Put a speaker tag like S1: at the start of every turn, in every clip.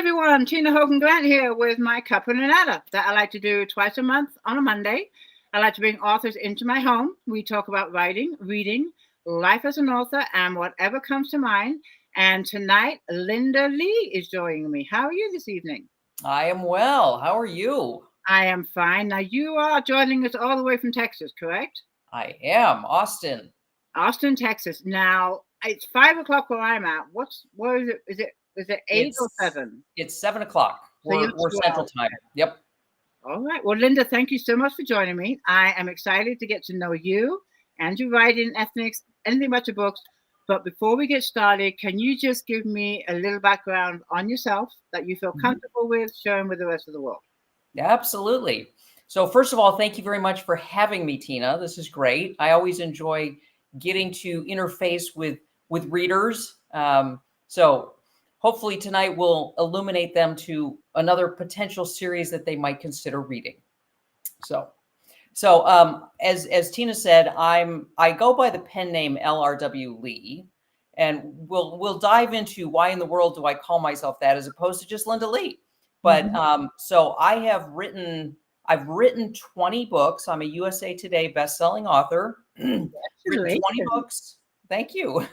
S1: everyone, Tina Hogan Grant here with my Cuppa A Natter that I like to do twice a month on a Monday. I like to bring authors into my home. We talk about writing, reading, life as an author, and whatever comes to mind. And tonight, Linda Lee is joining me. How are you this evening?
S2: I am well. How are you?
S1: I am fine. Now, you are joining us all the way from Texas, correct?
S2: I am. Austin.
S1: Austin, Texas. Now, it's 5 o'clock where I'm at. Where is it? Is it 8 or 7?
S2: It's 7 o'clock.
S1: So
S2: We're Central Time. Yep.
S1: All right. Well, Linda, thank you so much for joining me. I am excited to get to know you and your writing, ethnics, anything about your books. But before we get started, can you just give me a little background on yourself that you feel comfortable with sharing with the rest of the world?
S2: Absolutely. So first of all, thank you very much for having me, Tina. This is great. I always enjoy getting to interface with readers. So hopefully tonight will illuminate them to another potential series that they might consider reading. So as Tina said, I go by the pen name LRW Lee, and we'll dive into why in the world do I call myself that as opposed to just Linda Lee. But so I've written 20 books. I'm a USA Today bestselling author. Written 20 books. Thank you.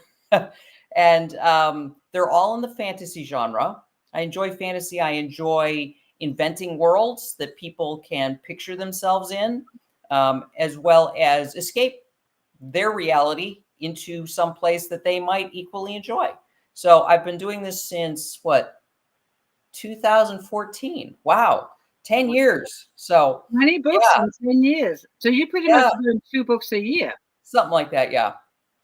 S2: And they're all in the fantasy genre. I enjoy fantasy. I enjoy inventing worlds that people can picture themselves in, as well as escape their reality into some place that they might equally enjoy. So I've been doing this since 2014. Wow. 10 years. So
S1: 20 books in 10 years. So you pretty much doing 2 books a year.
S2: Something like that. Yeah.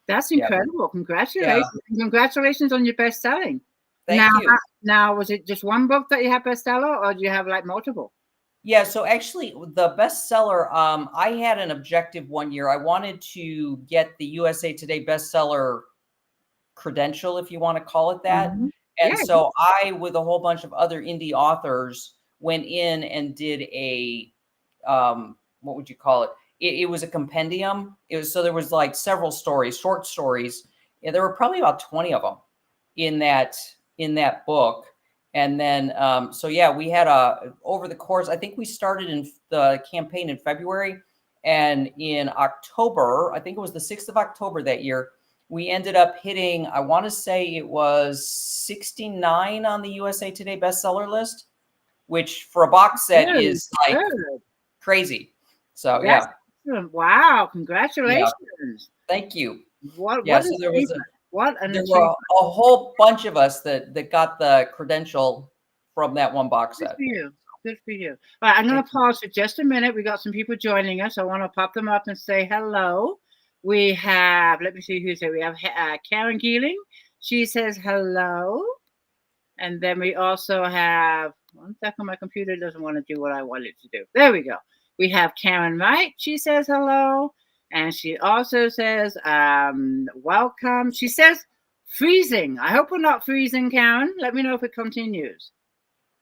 S1: That's incredible. Congratulations. Yeah. Congratulations on your best-selling.
S2: Thank you.
S1: Now, was it just one book that you have bestseller, or do you have like multiple?
S2: Yeah. So actually the bestseller, I had an objective one year. I wanted to get the USA Today bestseller credential, if you want to call it that. And so I, with a whole bunch of other indie authors, went in and did a, what would you call it? It was a compendium. So there was like several stories, short stories. Yeah, there were probably about 20 of them in that book. And then, we had over the course, I think we started in the campaign in February, and in October, I think it was the 6th of October that year, we ended up hitting, I want to say it was 69 on the USA Today bestseller list, which for a box set is like crazy. So
S1: that's excellent. Wow. Congratulations.
S2: Yeah. Thank you.
S1: What
S2: were a whole bunch of us that got the credential from that one box set.
S1: Good for you. All right, I'm going to pause for just a minute. We got some people joining us. I want to pop them up and say hello. We have, let me see who's here. We have Karen Geeling. She says hello. And then we also have, one second, my computer doesn't want to do what I want it to do. There we go. We have Karen Wright. She says hello. And she also says, welcome. She says, freezing. I hope we're not freezing, Karen. Let me know if it continues.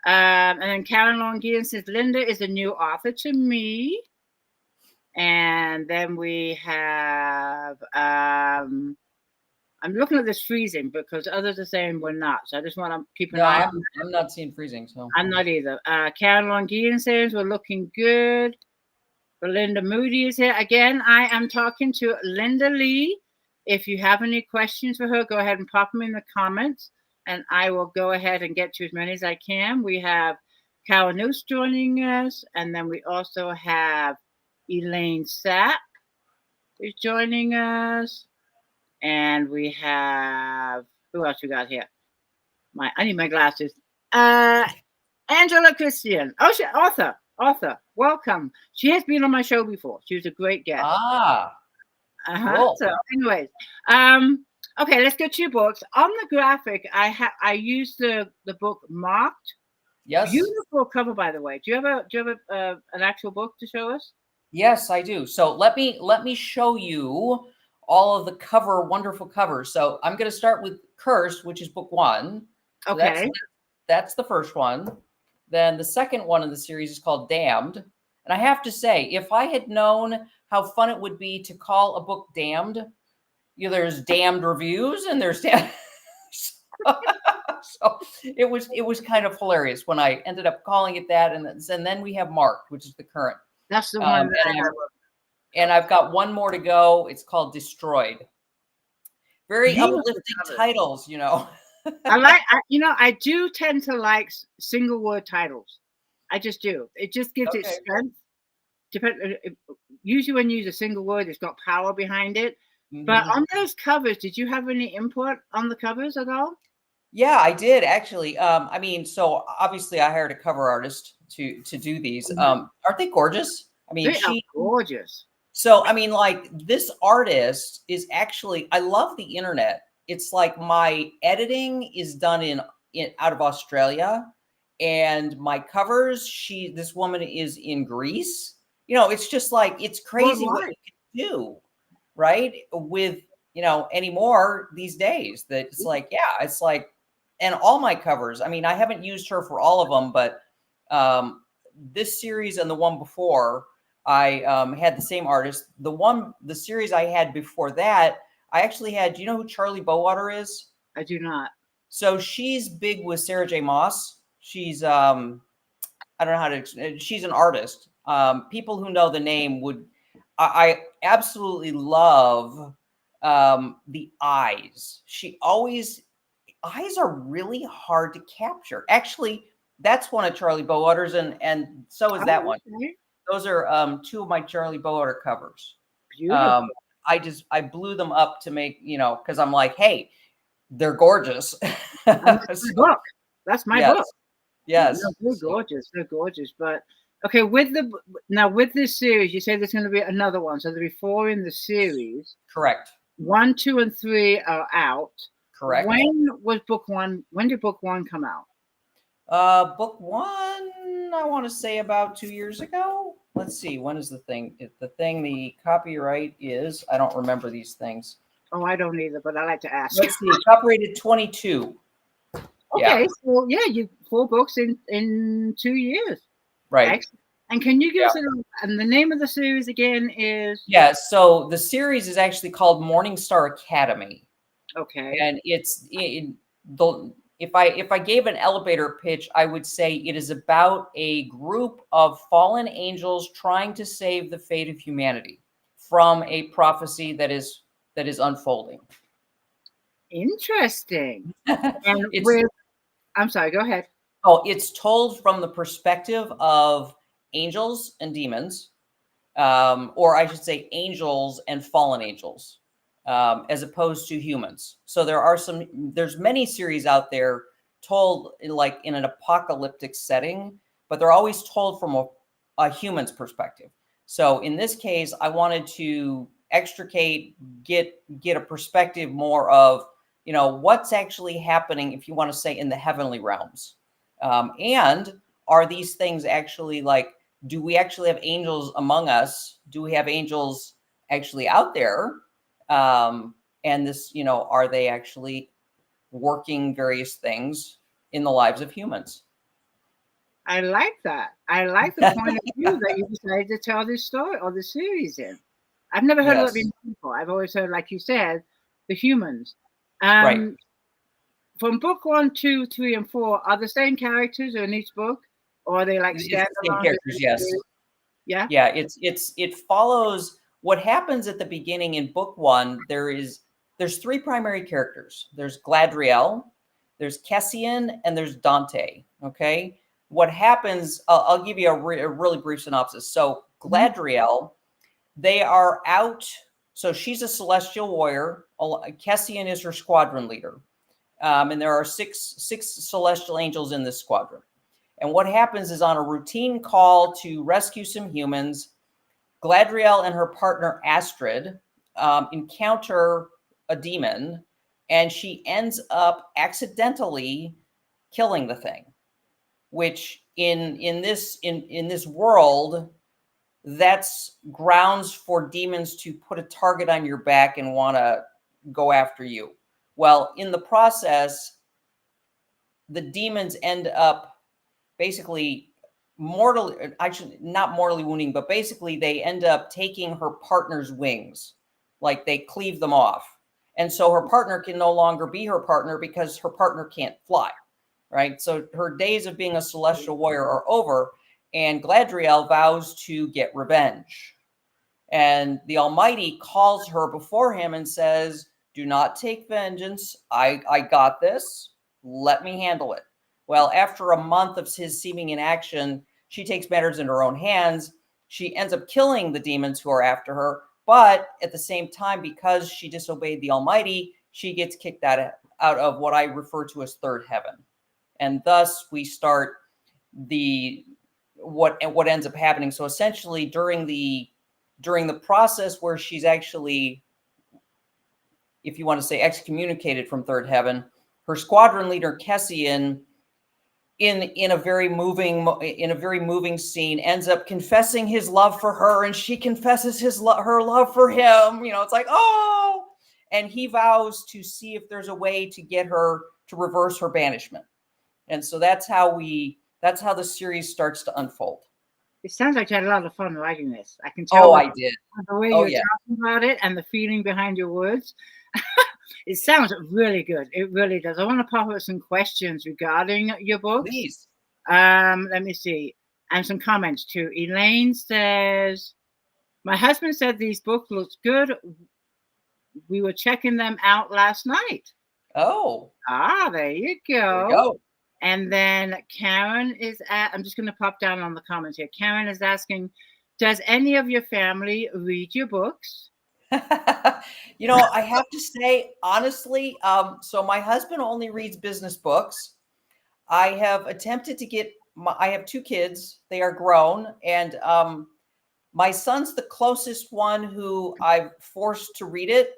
S1: And then Karen Longian says, Linda is a new author to me. And then we have, I'm looking at this freezing because others are saying we're not. So I just want to keep an eye on that.
S2: I'm not seeing freezing. So
S1: I'm not either. Karen Longian says, we're looking good. Belinda Moody is here. Again, I am talking to Linda Lee. If you have any questions for her, go ahead and pop them in the comments, and I will go ahead and get to as many as I can. We have Carol Noose joining us, and then we also have Elaine Sapp is joining us, and we have, who else we got here? I need my glasses. Angela Christian. Oh, she author. Welcome. She has been on my show before. She was a great guest.
S2: Cool.
S1: So anyways, okay, let's get to your books. On the graphic, I used the book marked.
S2: Yes.
S1: Beautiful cover, by the way. Do you have an actual book to show us?
S2: Yes, I do. So let me show you all of the wonderful covers. So I'm going to start with Cursed, which is book 1. So
S1: okay.
S2: That's the first one. Then the second one in the series is called Damned. And I have to say, if I had known how fun it would be to call a book Damned, there's damned reviews and there's damned. So it was kind of hilarious when I ended up calling it that. And then we have Mark, which is the current.
S1: That's the one that I have.
S2: And I've got one more to go. It's called Destroyed. Very uplifting titles, you know.
S1: I do tend to like single word titles. I just do. It just gives it strength. Usually when you use a single word, it's got power behind it. But on those covers, did you have any input on the covers at all?
S2: Yeah, I did actually. I mean, so obviously I hired a cover artist to do these. Aren't they gorgeous? I mean,
S1: They are gorgeous.
S2: So, I mean, like this artist is actually, I love the internet. It's like my editing is done in out of Australia, and my covers, this woman is in Greece. You know, it's just like, it's crazy what you can do, right? With, you know, anymore these days that it's like, yeah, it's like, and all my covers, I mean, I haven't used her for all of them, but this series and the one before, I had the same artist. The series I had before that, I actually had, do you know who Charlie Bowater is?
S1: I do not.
S2: So she's big with Sarah J. Maas. She's, I don't know how to, she's an artist. People who know the name would, I absolutely love the eyes. Eyes are really hard to capture. Actually, that's one of Charlie Bowater's, and so is that one. Those are two of my Charlie Bowater covers.
S1: Beautiful.
S2: I blew them up to make, you know, because I'm like, hey, they're gorgeous.
S1: That's my book. That's my book.
S2: Yes.
S1: No, they're gorgeous. They're gorgeous. But okay, with this series, you say there's going to be another one. So there'll be 4 in the series.
S2: Correct.
S1: 1, 2, and 3 are out.
S2: Correct.
S1: When was book 1? When did book 1 come out?
S2: Book 1, I want to say about 2 years ago. Let's see. When is the thing? The copyright is, I don't remember these things.
S1: Oh, I don't either, but I like to ask.
S2: Let's see. Copyrighted 22.
S1: Okay.
S2: Yeah.
S1: So yeah, you 4 books in 2 years.
S2: Right.
S1: Excellent. And can you give us and the name of the series again is?
S2: Yeah. So the series is actually called Morningstar Academy.
S1: Okay.
S2: And it's if I gave an elevator pitch, I would say it is about a group of fallen angels trying to save the fate of humanity from a prophecy that is unfolding.
S1: Interesting. And I'm sorry, go ahead.
S2: Oh, it's told from the perspective of angels and demons, or I should say angels and fallen angels. As opposed to humans. So there's many series out there told in an apocalyptic setting, but they're always told from a human's perspective. So in this case, I wanted to extricate, get a perspective more of, you know, what's actually happening, if you want to say, in the heavenly realms. And are these things actually do we actually have angels among us? Do we have angels actually out there? And this, you know, are they actually working various things in the lives of humans?
S1: I like that. I like the point of view that you decided to tell this story or the series in. I've never heard of it before. I've always heard, like you said, the humans.
S2: Right.
S1: From book 1, 2, 3, and 4, are the same characters in each book, or are they like standalone
S2: characters? Yes.
S1: Yeah.
S2: Yeah. It follows what happens at the beginning in book 1. There's 3 primary characters. There's Gladriel, there's Cassian, and there's Dante. Okay. What happens, I'll give you a really brief synopsis. So Gladriel, they are out. So she's a celestial warrior. Cassian is her squadron leader. And there are six celestial angels in this squadron. And what happens is, on a routine call to rescue some humans, Gladriel and her partner Astrid encounter a demon, and she ends up accidentally killing the thing. Which in this world, that's grounds for demons to put a target on your back and want to go after you. Well, in the process, the demons end up basically not mortally wounding, but basically they end up taking her partner's wings, like they cleave them off. And so her partner can no longer be her partner because her partner can't fly, right? So her days of being a celestial warrior are over, and Gladriel vows to get revenge. And the Almighty calls her before him and says, do not take vengeance. I got this. Let me handle it. Well, after a month of his seeming inaction, she takes matters into her own hands. She ends up killing the demons who are after her. But at the same time, because she disobeyed the Almighty, she gets kicked out of what I refer to as third heaven. And thus we start what ends up happening. So essentially during the process where she's actually, if you want to say, excommunicated from third heaven, her squadron leader Kessian, in a very moving scene, ends up confessing his love for her, and she confesses her love for him. It's like, oh, and he vows to see if there's a way to get her to reverse her banishment. And so that's how the series starts to unfold.
S1: It sounds like you had a lot of fun writing this. I can tell.
S2: Oh, I did.
S1: The way you're talking about it and the feeling behind your words. It sounds really good. It really does. I want to pop up some questions regarding your book.
S2: Please.
S1: Let me see. And some comments too. Elaine says, my husband said these books looked good. We were checking them out last night.
S2: Oh.
S1: There you go.
S2: There you go.
S1: And then Karen I'm just going to pop down on the comments here. Karen is asking, does any of your family read your books?
S2: I have to say, honestly, so my husband only reads business books. I have attempted to I have 2 kids. They are grown. And my son's the closest one who I've forced to read it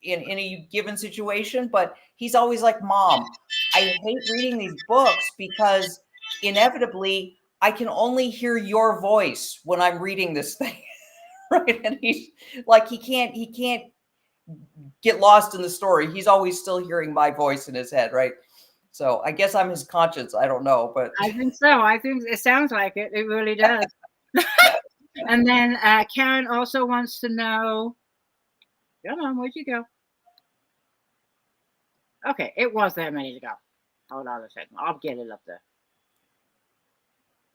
S2: in any given situation. But he's always like, Mom, I hate reading these books because inevitably I can only hear your voice when I'm reading this thing. Right. And he's like, he can't get lost in the story. He's always still hearing my voice in his head. Right. So I guess I'm his conscience. I don't know, but
S1: I think so. I think it sounds like it. It really does. And then Karen also wants to know, come on, where'd you go? Okay, it was there a minute ago. Hold on a second. I'll get it up there.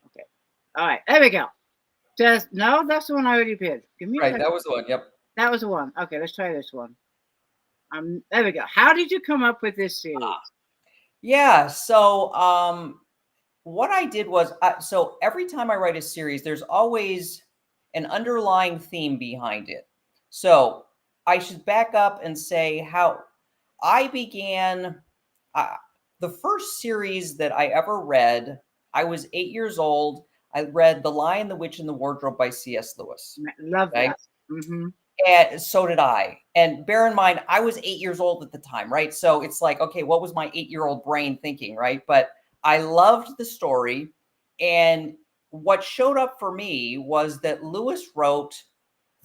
S1: Okay. All right, there we go. No, that's the one I already did. Give me
S2: right. That was the one. Yep.
S1: That was the one. Okay, let's try this one. There we go. How did you come up with this series?
S2: Yeah. So what I did was, so every time I write a series, there's always an underlying theme behind it. So I should back up and say how I began. The first series that I ever read, I was 8 years old. I read The Lion, the Witch, and the Wardrobe by C.S. Lewis.
S1: Love that. Mm-hmm.
S2: And so did I. And bear in mind, I was 8 years old at the time, right? So it's like, okay, what was my 8-year-old brain thinking, right? But I loved the story. And what showed up for me was that Lewis wrote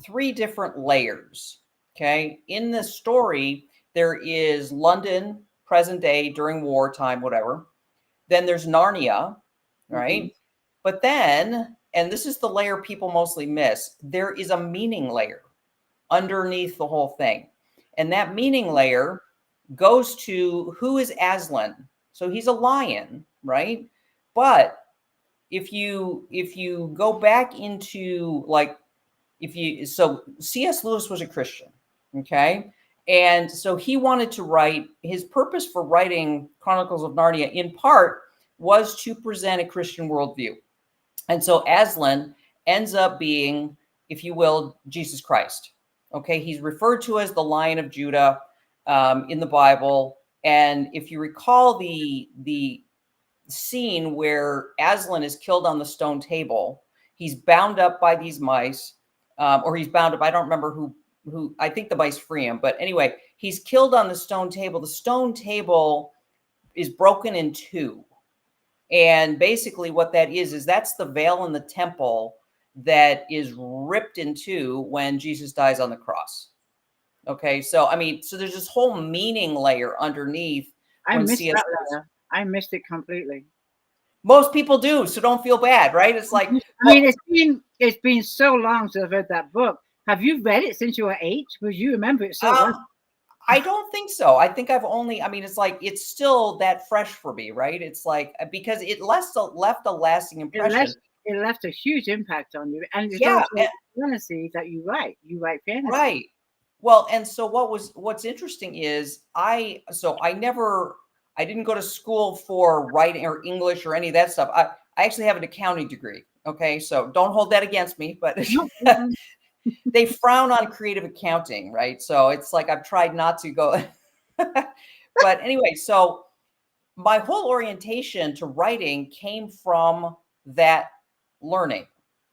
S2: 3 different layers, okay? In the story, there is London, present day, during wartime, whatever. Then there's Narnia, right? Mm-hmm. But then, and this is the layer people mostly miss, there is a meaning layer underneath the whole thing. And that meaning layer goes to, who is Aslan? So he's a lion, right? But if you go back into so C.S. Lewis was a Christian, okay? And so he wanted to write, his purpose for writing Chronicles of Narnia in part was to present a Christian worldview. And so Aslan ends up being, if you will, Jesus Christ. Okay, he's referred to as the Lion of Judah in the Bible. And if you recall the scene where Aslan is killed on the stone table, he's bound up by these mice, or he's bound up. I don't remember who, I think the mice free him. But anyway, he's killed on the stone table. The stone table is broken in 2. And basically what that is that's the veil in the temple that is ripped in 2 when Jesus dies on the cross. Okay, so I mean, so there's this whole meaning layer underneath.
S1: I missed that layer. I missed it completely.
S2: Most people do, so don't feel bad, right? It's like,
S1: I mean, it's been so long since I've read that book. Have you read it since you were 8? Because you remember it so well.
S2: I don't think so. I think I mean, it's like, it's still that fresh for me, right? It's like, because it left a lasting
S1: It left
S2: impression.
S1: it left a huge impact on you, and it's
S2: Yeah,
S1: also fantasy that you write. You write fantasy.
S2: right. Well, and so what's interesting is I didn't go to school for writing or English or any of that stuff. I actually have an accounting degree. Okay, so don't hold that against me, but
S1: No, mm-mm.
S2: they frown on creative accounting, right? So it's like I've tried not to go. But anyway, so my whole orientation to writing came from that learning.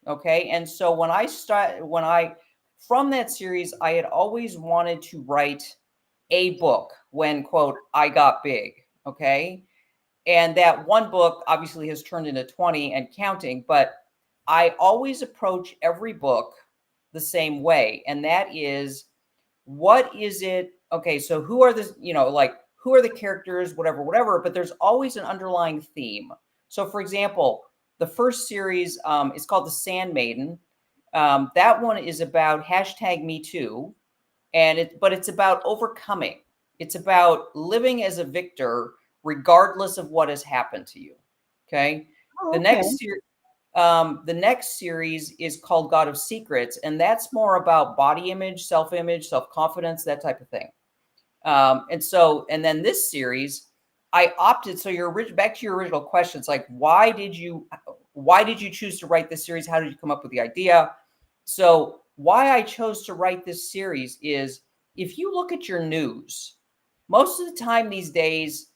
S2: Okay. And so from that series, I had always wanted to write a book when, quote, I got big. Okay. And that one book obviously has turned into 20 and counting, but I always approach every book the same way. And that is, what is it? Okay, so who are the, like, who are the characters, whatever, but there's always an underlying theme. So for example, the first series is called The Sand Maiden. That one is about #MeToo, but it's about overcoming. It's about living as a victor regardless of what has happened to you. Okay.
S1: Oh,
S2: The
S1: okay.
S2: the next series is called God of Secrets, and that's more about body image, self-confidence, that type of thing. And then this series, I opted. So back to your original questions, like why did you choose to write this series? How did you come up with the idea? So why I chose to write this series is, if you look at your news, most of the time these days,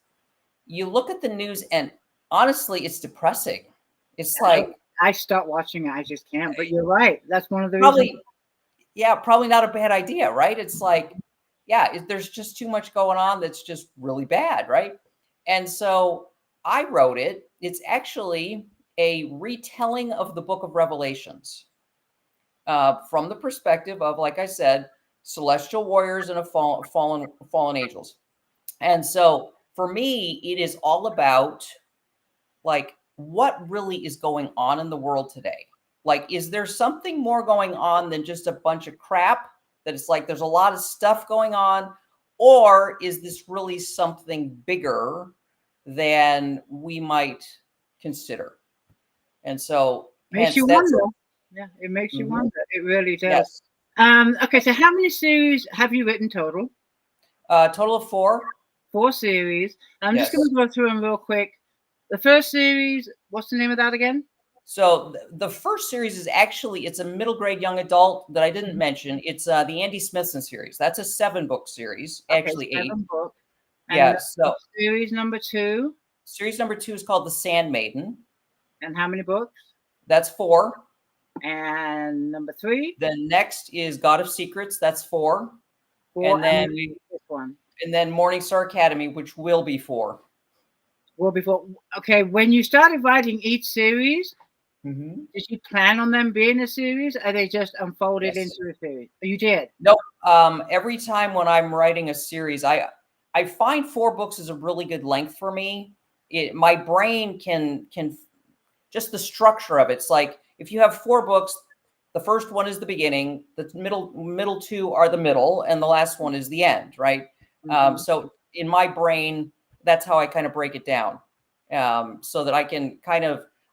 S2: you look at the news and honestly, it's depressing. It's like,
S1: I stopped watching it. I just can't. But you're right. That's one of the reasons.
S2: probably not a bad idea, right? It's like, yeah, there's just too much going on that's just really bad, right? And so I wrote it. It's actually a retelling of the Book of Revelations, from the perspective of, like I said, celestial warriors and fallen angels. And so for me, it is all about, like, what really is going on in the world today. Like, is there something more going on than just a bunch of crap, that it's like there's a lot of stuff going on? Or is this really something bigger than we might consider? And so
S1: Makes you
S2: hence that's
S1: wonder. Yeah, it makes you
S2: Mhm.
S1: wonder. It really does.
S2: Yes.
S1: Okay, so how many series have you written total?
S2: Total of 4.
S1: 4 series. I'm just going
S2: Yes.
S1: to go through them real quick. The first series, what's the name of that again?
S2: So the first series is actually, it's a middle grade young adult that I didn't
S1: Mhm.
S2: mention. It's the Andy Smithson series. That's a 7-book series,
S1: Okay,
S2: actually 8.
S1: 7 book. And
S2: Yeah. So
S1: series number 2,
S2: series number 2 is called The Sand Maiden.
S1: and how many books?
S2: That's 4.
S1: And number 3,
S2: The next is God of Secrets. That's 4.
S1: 4,
S2: And
S1: and
S2: then
S1: this one.
S2: Morningstar Academy, which will be 4.
S1: Well, before, okay, when you started writing each series,
S2: Mm-hmm.
S1: did you plan on them being a series, or they just unfolded
S2: Yes.
S1: into a series? Oh, you did.
S2: Nope. Every time when I'm writing a series, I find 4 books is a really good length for me. My brain can just the structure of it. It's like, if you have 4 books, the first one is the beginning, the middle 2 are the middle, and the last one is the end, right?
S1: Mhm.
S2: So in my brain, that's how I kind of break it down, so that I can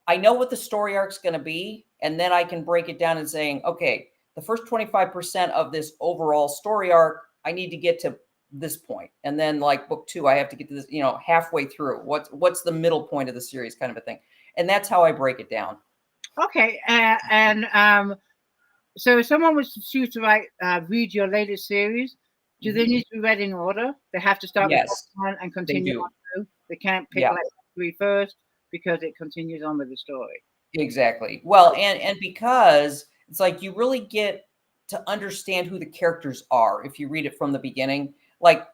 S2: I know what the story arc is going to be, and then I can break it down and saying, okay, the first 25% of this overall story arc, I need to get to this point, and then like book 2, I have to get to this, halfway through. What's the middle point of the series, kind of a thing, and that's how I break it down.
S1: Okay, so if someone was to choose to read your latest series, do they
S2: Mhm.
S1: need to be read in order? They have to start with book
S2: Yes,
S1: 1 and
S2: they
S1: continue on
S2: do.
S1: through. They can't pick
S2: Yeah,
S1: like 3 first because it continues on with the story.
S2: exactly. Well, and because it's like, you really get to understand who the characters are if you read it from the beginning. Like,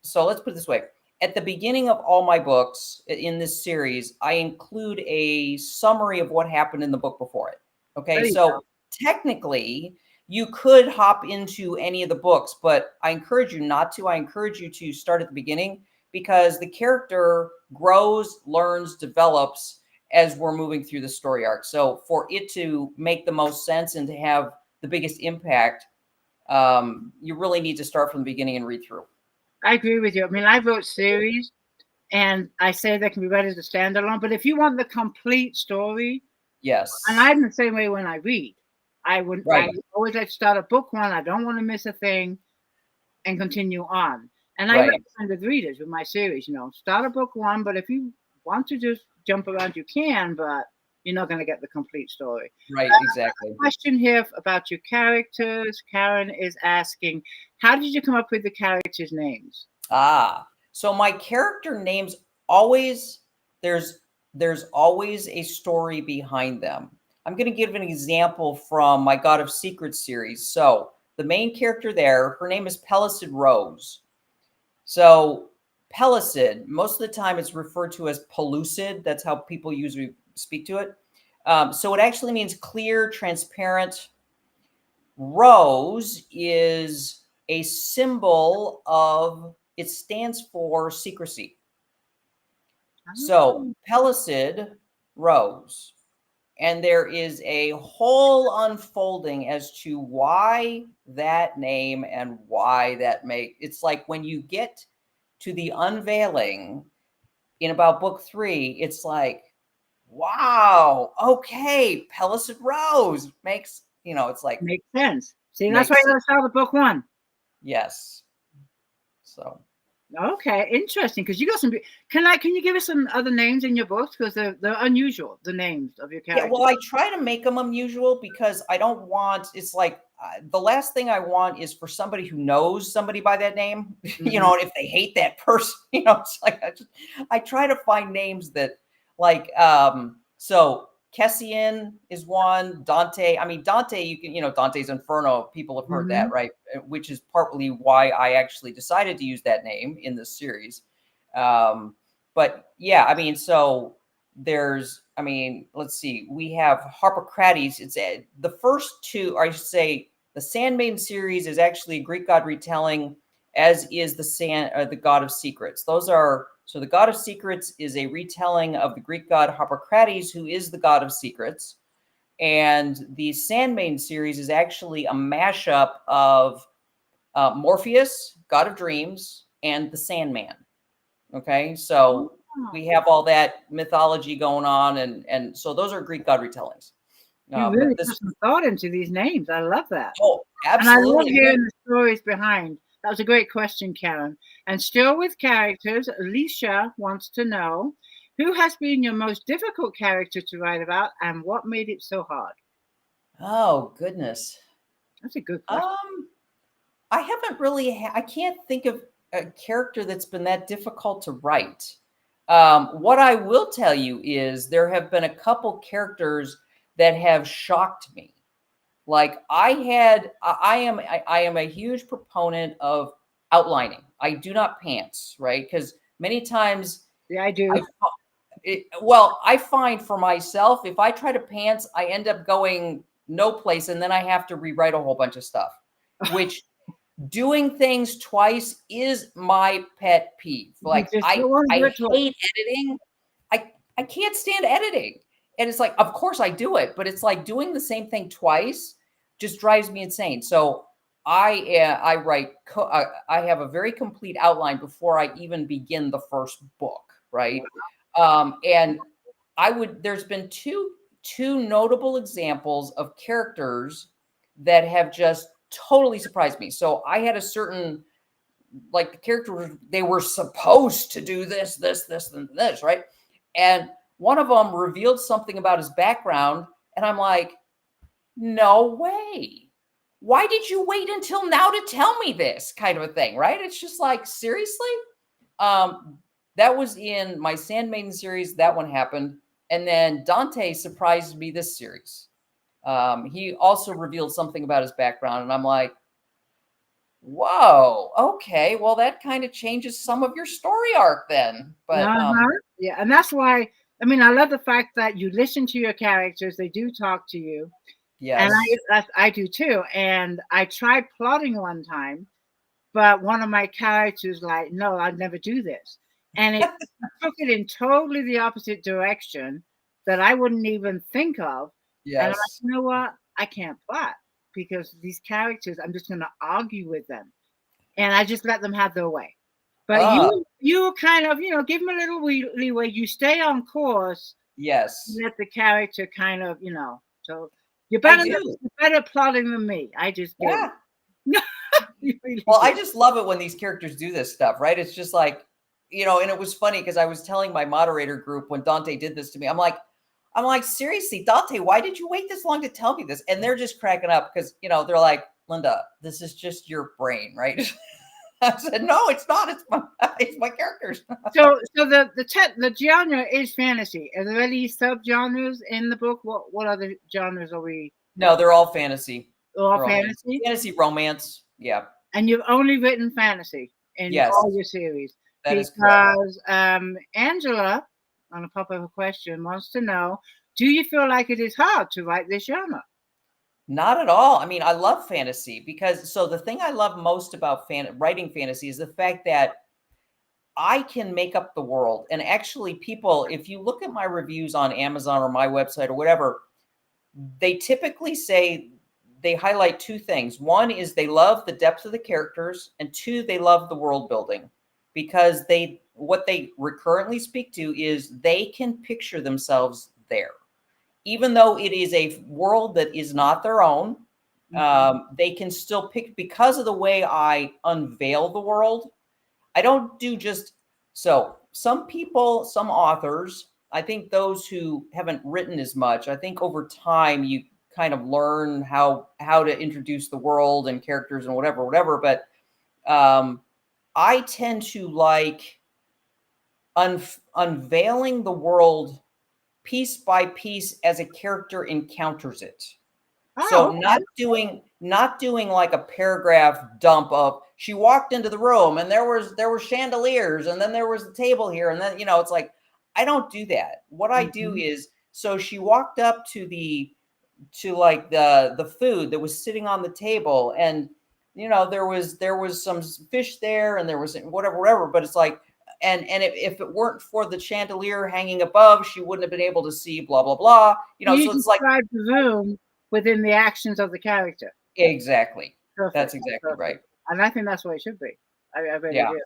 S2: so let's put it this way. At the beginning of all my books in this series, I include a summary of what happened in the book before it. Okay,
S1: There you go.
S2: so technically, you could hop into any of the books, but I encourage you not to. I encourage you to start at the beginning, because the character grows, learns, develops as we're moving through the story arc. So for it to make the most sense and to have the biggest impact, you really need to start from the beginning and read through.
S1: I agree with you. I mean, I wrote series, and I say they can be read as a standalone. But if you want the complete story,
S2: Yes.
S1: and I'm the same way when I read. I
S2: Right.
S1: always like to start a book one. I don't want to miss a thing and continue on. And I
S2: Right.
S1: recommend with readers with my series, start a book one, but if you want to just jump around, you can, but you're not going to get the complete story.
S2: Right. Exactly.
S1: Question here about your characters. Karen is asking, how did you come up with the characters' names?
S2: So my character names always, there's always a story behind them. I'm going to give an example from my God of Secrets series. So the main character there, her name is Pellucid Rose. So Pellucid, most of the time it's referred to as pellucid. That's how people usually speak to it. So it actually means clear, transparent. Rose is a symbol of, it stands for secrecy. So Pellucid Rose. And there is a whole unfolding as to why that name and why that it's like when you get to the unveiling in about book 3, it's like, wow, okay, Pellucid Rose makes, it's like,
S1: Makes sense. See, that's why you gotta start with book 1.
S2: Yes. So.
S1: Okay, interesting. Because you got some. Can you give us some other names in your books? Because they're unusual. The names of your characters.
S2: Yeah, well, I try to make them unusual because I don't want. It's like the last thing I want is for somebody who knows somebody by that name. And if they hate that person, it's like I try to find names that like. So Kessian is one. Dante. I mean, Dante. You can Dante's Inferno. People have heard that, right? Which is partly why I actually decided to use that name in this series. But yeah, I mean, so there's, let's see, we have Harpocrates. It's the first two, or I should say, the Sandmaiden series is actually a Greek god retelling, as is the God of Secrets. So the God of Secrets is a retelling of the Greek god Harpocrates, who is the God of Secrets. And the Sandmaiden series is actually a mashup of Morpheus, God of Dreams, and the Sandman. Okay, so we have all that mythology going on, and so those are Greek god retellings.
S1: You really put some thought into these names. I love that.
S2: Oh, absolutely.
S1: And I love hearing the stories behind. That was a great question, Karen. And still with characters, Alicia wants to know, who has been your most difficult character to write about, and what made it so hard?
S2: Oh, goodness.
S1: That's a good question.
S2: I haven't really, I can't think of a character that's been that difficult to write. What I will tell you is there have been a couple characters that have shocked me. Like I am a huge proponent of outlining. I do not pants, right? Because many times,
S1: yeah, I do.
S2: I find for myself, if I try to pants, I end up going no place, and then I have to rewrite a whole bunch of stuff, which doing things twice is my pet peeve. Like I hate editing. I can't stand editing. And it's like, of course I do it, but it's like doing the same thing twice just drives me insane. So I write, I have a very complete outline before I even begin the first book. Right. And there's been two notable examples of characters that have just totally surprised me. So I had a certain, like the character, they were supposed to do this, and this, right? And one of them revealed something about his background, and I'm like, no way. Why did you wait until now to tell me this, kind of a thing, right? It's just like, seriously? That was in my Sandmaiden series. That one happened. And then Dante surprised me this series. He also revealed something about his background, and I'm like, whoa, okay, well, that kind of changes some of your story arc then. But
S1: yeah, and that's why, I love the fact that you listen to your characters. They do talk to you.
S2: Yes.
S1: And I do too. And I tried plotting one time, but one of my characters like, no, I'd never do this. And it took it in totally the opposite direction that I wouldn't even think of.
S2: Yes.
S1: And I'm like, you know what? I can't plot. because these characters, I'm just going to argue with them, and I just let them have their way. But you kind of, give them a little leeway. You stay on course.
S2: Yes.
S1: Let the character kind of, So you're
S2: I
S1: better,
S2: do.
S1: you're better plotting than me. I just get
S2: Yeah.
S1: really
S2: Well,
S1: do.
S2: I just love it when these characters do this stuff, right? It's just like, and it was funny because I was telling my moderator group when Dante did this to me, I'm like, seriously, Dante, why did you wait this long to tell me this? And they're just cracking up because, they're like, Linda, this is just your brain, right? I said, no, it's not. It's my characters.
S1: So the genre is fantasy. Are there any subgenres in the book? What other genres are we?
S2: No, they're all fantasy.
S1: All fantasy?
S2: Fantasy romance. Yeah.
S1: And you've only written fantasy in all your series.
S2: That is correct.
S1: Angela, on a pop of a question, wants to know, do you feel like it is hard to write this genre?
S2: Not at all. I mean, I love fantasy because the thing I love most about writing fantasy is the fact that I can make up the world. And actually, people, if you look at my reviews on Amazon or my website or whatever, they typically say they highlight two things. One is they love the depth of the characters, and two, they love the world building because what they recurrently speak to is they can picture themselves there. Even though it is a world that is not their own, they can still pick, because of the way I unveil the world. I don't do some people, some authors, I think those who haven't written as much, I think over time you kind of learn how to introduce the world and characters and whatever. But I tend to like unveiling the world piece by piece as a character encounters it. So not doing like a paragraph dump of she walked into the room and there were chandeliers and then there was a table here and then it's like I don't do that. What I do is, so she walked up to the food that was sitting on the table, and there was some fish there and there was whatever, but it's like, and if it weren't for the chandelier hanging above, she wouldn't have been able to see blah blah blah. So it's like
S1: the room within the actions of the character.
S2: Exactly.
S1: Perfect.
S2: That's exactly right.
S1: And I think that's what it should be. I really do.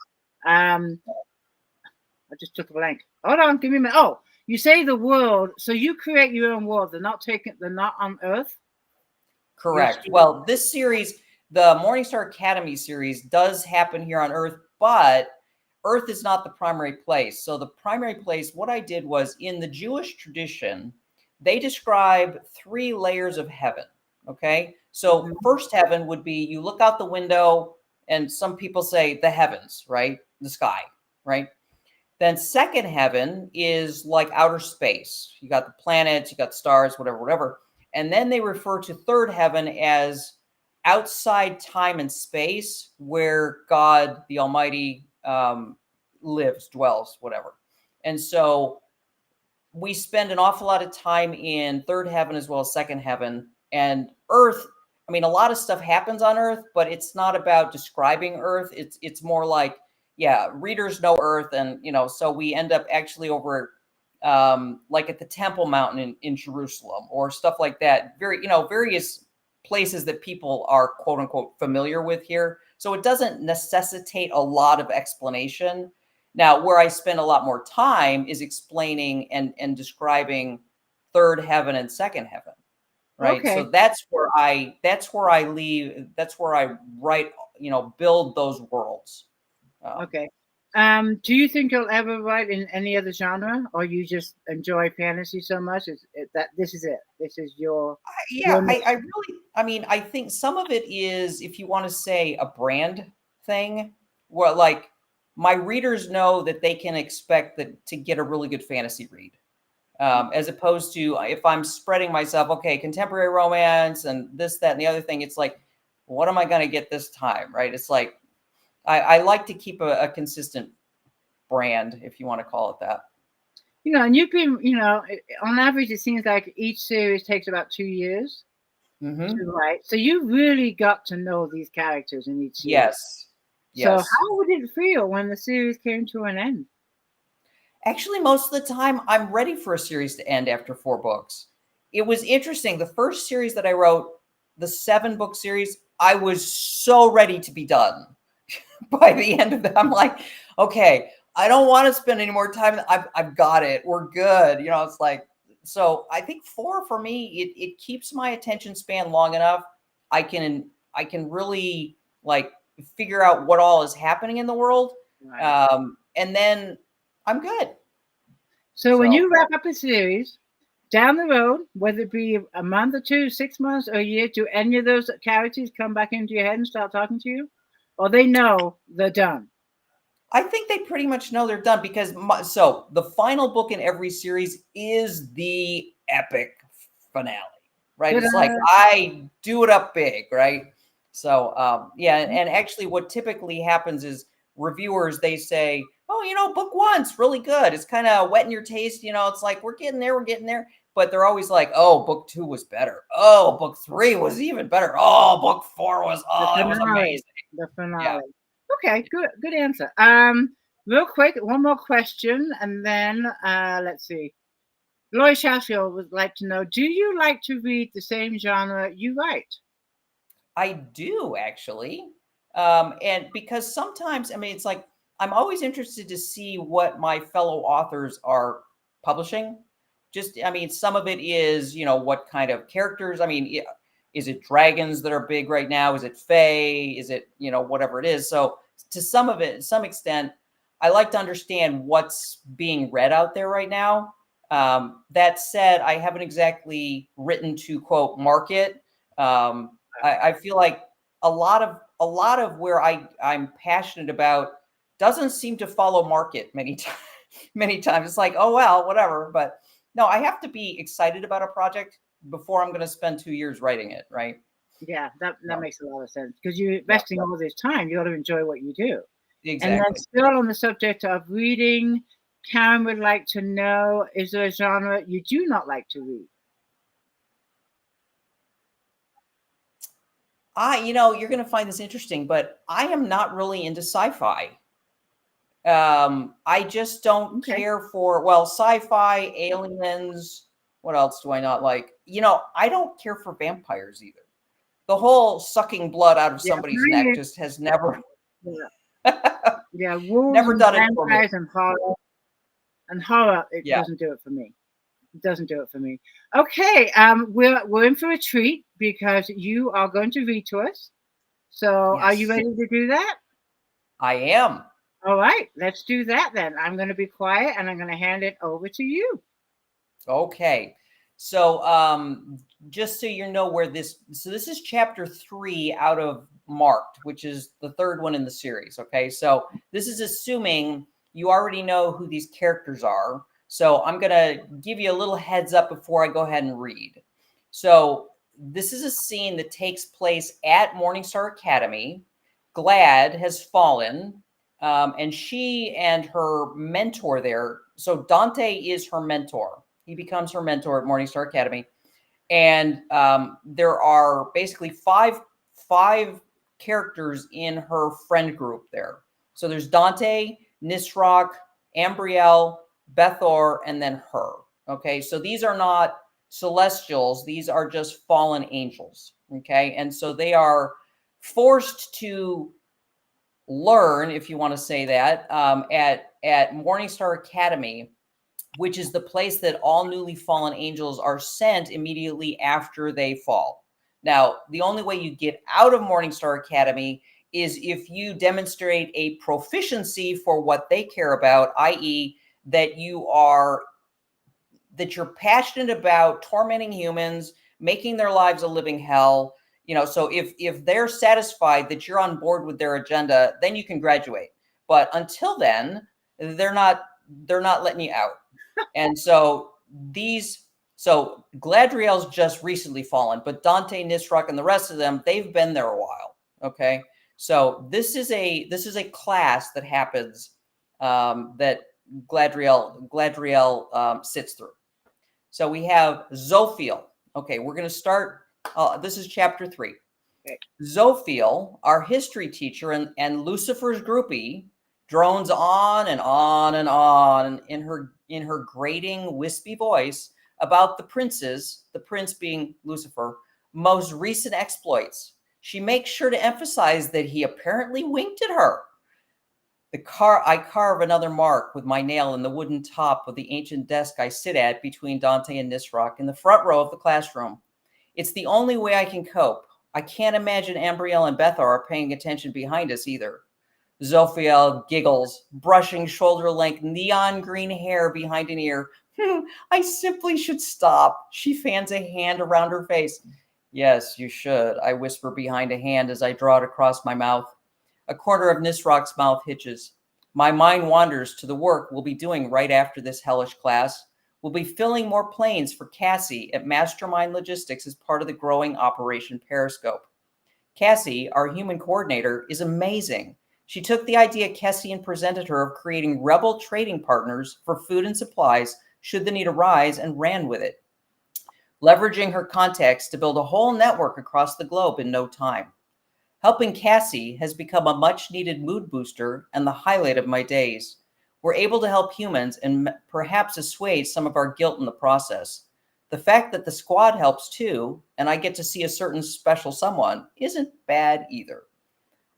S1: I just took a blank. Hold on, give me a minute. Oh, you say the world, so you create your own world. They're not on Earth.
S2: Correct. Well, this series, the Morningstar Academy series, does happen here on Earth, but Earth is not the primary place. So the primary place, what I did was, in the Jewish tradition, they describe 3 layers of heaven. Okay. So first heaven would be, you look out the window and some people say the heavens, right? The sky, right? Then second heaven is like outer space. You got the planets, you got the stars, whatever. And then they refer to third heaven as outside time and space, where God, the Almighty, lives, dwells, whatever. And so we spend an awful lot of time in third heaven as well as second heaven. And Earth, I mean, a lot of stuff happens on Earth, but it's not about describing Earth. It's more like, readers know Earth. And, so we end up actually over like at the Temple Mountain in Jerusalem or stuff like that. Various places that people are quote unquote familiar with here. So it doesn't necessitate a lot of explanation. Now, where I spend a lot more time is explaining and describing third heaven and second heaven. Right.
S1: Okay.
S2: So that's where I write, build those worlds.
S1: Okay. Do you think you'll ever write in any other genre, or you just enjoy fantasy so much that this is it? This is your
S2: I think some of it is, if you want to say, a brand thing, where like my readers know that they can expect to get a really good fantasy read. As opposed to if I'm spreading myself, okay, contemporary romance and this, that, and the other thing, it's like, what am I going to get this time? Right. It's like, I like to keep a consistent brand, if you want to call it that.
S1: And you've been, on average, it seems like each series takes about 2 years to write. So you really got to know these characters in each series.
S2: Yes.
S1: So how would it feel when the series came to an end?
S2: Actually, most of the time, I'm ready for a series to end after 4 books. It was interesting. The first series that I wrote, the 7-book series, I was so ready to be done. By the end of it, I'm like, okay, I don't want to spend any more time. I've got it. We're good. You know, it's like, so I think 4 for me, it keeps my attention span long enough. I can really like figure out what all is happening in the world.
S1: Right.
S2: And then I'm good.
S1: So when you wrap up a series down the road, whether it be a month or 2, 6 months or a year, do any of those characters come back into your head and start talking to you? Or they know they're done?
S2: I think they pretty much know they're done because so the final book in every series is the epic finale, right?
S1: Ta-da!
S2: It's like I do it up big, right? So yeah, and actually what typically happens is reviewers, they say, oh, you know, book 1's really good. It's kind of wetting your taste, you know, it's like we're getting there. But they're always like, oh, book 2 was better. Oh, book 3 was even better. Oh, book 4 was, oh, it was amazing.
S1: The finale.
S2: Yeah.
S1: Okay, good answer. Real quick, one more question, and then let's see. Lori Sheffield would like to know: do you like to read the same genre you write?
S2: I do actually. And because sometimes, I mean, it's like I'm always interested to see what my fellow authors are publishing. Just, I mean, some of it is, you know, what kind of characters. I mean, is it dragons that are big right now? Is it fae? Is it, you know, whatever it is? So to some of it, to some extent, I like to understand what's being read out there right now. That said, I haven't exactly written to quote market. I feel like a lot of where I'm passionate about doesn't seem to follow market many times. Many times it's like, oh well, whatever. But no, I have to be excited about a project before I'm going to spend 2 years writing it, right?
S1: Yeah, that
S2: No.
S1: makes a lot of sense because you're investing all this time. You got to enjoy what you do. And then
S2: Exactly.
S1: still on the subject of reading, Karen would like to know: is there a genre you do not like to read?
S2: You know, you're going to find this interesting, but I am not really into sci-fi. I just don't
S1: Okay.
S2: care for, well, sci-fi, aliens. What else do I not like? You know, I don't care for vampires either. The whole sucking blood out of
S1: Yeah,
S2: somebody's neck just has never,
S1: yeah, wolves
S2: never
S1: and
S2: done it for me.
S1: vampires and horror. It
S2: Yeah.
S1: doesn't do it for me. It doesn't do it for me. Okay, we're in for a treat because you are going to read to us. So, are you
S2: Yes,
S1: ready to do that?
S2: I am.
S1: All right, let's do that then. I'm going to be quiet and I'm going to hand it over to you.
S2: Okay. So, just so you know where this is chapter 3 out of Marked, which is the 3rd one in the series. Okay. So this is assuming you already know who these characters are. So I'm going to give you a little heads up before I go ahead and read. So this is a scene that takes place at Morningstar Academy. Glad has fallen. And she and her mentor there. So Dante is her mentor. He becomes her mentor at Morningstar Academy. And there are basically five characters in her friend group there. So there's Dante, Nisroch, Ambrielle, Bethor, and then her. Okay, so these are not celestials. These are just fallen angels. Okay, and so they are forced to learn, if you want to say that, at Morningstar Academy, which is the place that all newly fallen angels are sent immediately after they fall. Now, the only way you get out of Morningstar Academy is if you demonstrate a proficiency for what they care about, i.e., that you're passionate about tormenting humans, making their lives a living hell. You know, so if they're satisfied that you're on board with their agenda, then you can graduate. But until then, they're not letting you out. And so Gladriel's just recently fallen, but Dante, Nisroch, and the rest of them, they've been there a while. Okay, so this is a class that happens that Gladriel sits through. So we have Zophiel. Okay, we're going to start. This is chapter 3.
S1: Okay.
S2: Zophiel, our history teacher and Lucifer's groupie, drones on and on and on in her grating, wispy voice about the princes, the prince being Lucifer, most recent exploits. She makes sure to emphasize that he apparently winked at her. I carve another mark with my nail in the wooden top of the ancient desk I sit at between Dante and Nisroch in the front row of the classroom. It's the only way I can cope. I can't imagine Ambrielle and Bethar are paying attention behind us either. Zophiel giggles, brushing shoulder-length neon green hair behind an ear. I simply should stop. She fans a hand around her face. Yes, you should, I whisper behind a hand as I draw it across my mouth. A corner of Nisroch's mouth hitches. My mind wanders to the work we'll be doing right after this hellish class. We'll be filling more planes for Cassie at Mastermind Logistics as part of the growing Operation Periscope. Cassie, our human coordinator, is amazing. She took the idea Cassian presented her of creating rebel trading partners for food and supplies should the need arise and ran with it, leveraging her contacts to build a whole network across the globe in no time. Helping Cassie has become a much-needed mood booster and the highlight of my days. We're able to help humans and perhaps assuage some of our guilt in the process. The fact that the squad helps too, and I get to see a certain special someone, isn't bad either.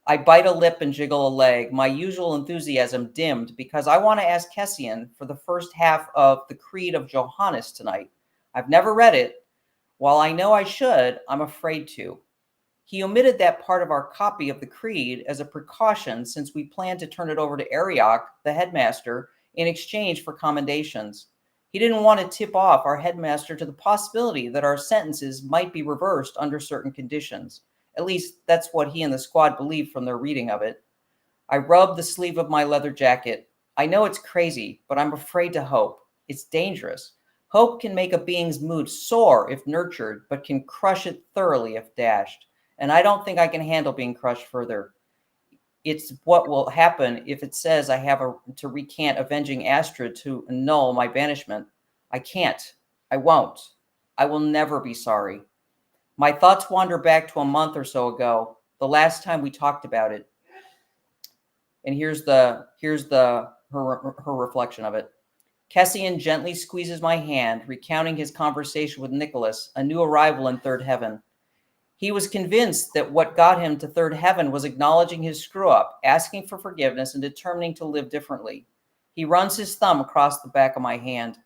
S2: I bite a lip and jiggle a leg, my usual enthusiasm dimmed because I want to ask Cassian for the first half of the Creed of Johannes tonight. I've never read it. While I know I should, I'm afraid to. He omitted that part of our copy of the Creed as a precaution since we planned to turn it over to Arioch, the headmaster, in exchange for commendations. He didn't want to tip off our headmaster to the possibility that our sentences might be reversed under certain conditions. At least that's what he and the squad believed from their reading of it. I rub the sleeve of my leather jacket. I know it's crazy, but I'm afraid to hope. It's dangerous. Hope can make a being's mood soar if nurtured, but can crush it thoroughly if dashed. And I don't think I can handle being crushed further. It's what will happen if it says I have to recant avenging Astrid to annul my banishment. I can't. I won't. I will never be sorry. My thoughts wander back to a month or so ago, the last time we talked about it. And here's her reflection of it. Cassian gently squeezes my hand, recounting his conversation with Nicholas, a new arrival in Third Heaven. He was convinced that what got him to Third Heaven was acknowledging his screw-up, asking for forgiveness, and determining to live differently. He runs his thumb across the back of my hand.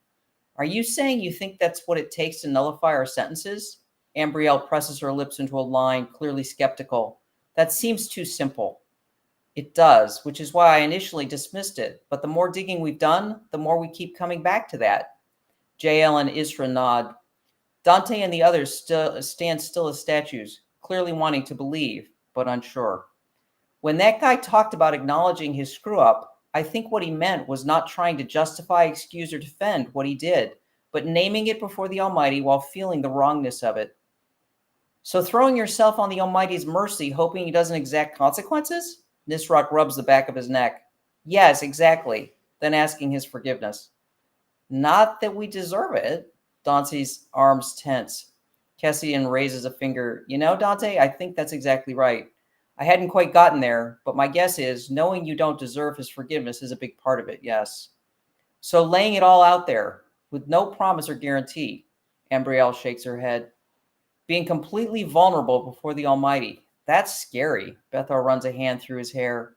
S2: Are you saying you think that's what it takes to nullify our sentences? Ambrielle presses her lips into a line, clearly skeptical. That seems too simple. It does, which is why I initially dismissed it. But the more digging we've done, the more we keep coming back to that. JL and Isra nod. Dante and the others stand still as statues, clearly wanting to believe, but unsure. When that guy talked about acknowledging his screw-up, I think what he meant was not trying to justify, excuse, or defend what he did, but naming it before the Almighty while feeling the wrongness of it. So throwing yourself on the Almighty's mercy, hoping he doesn't exact consequences? Nisroch rubs the back of his neck. Yes, exactly. Then asking his forgiveness. Not that we deserve it. Dante's arms tense. Cassian raises a finger. You know, Dante, I think that's exactly right. I hadn't quite gotten there, but my guess is knowing you don't deserve his forgiveness is a big part of it, yes. So laying it all out there, with no promise or guarantee. Ambrielle shakes her head. Being completely vulnerable before the Almighty. That's scary. Bethar runs a hand through his hair.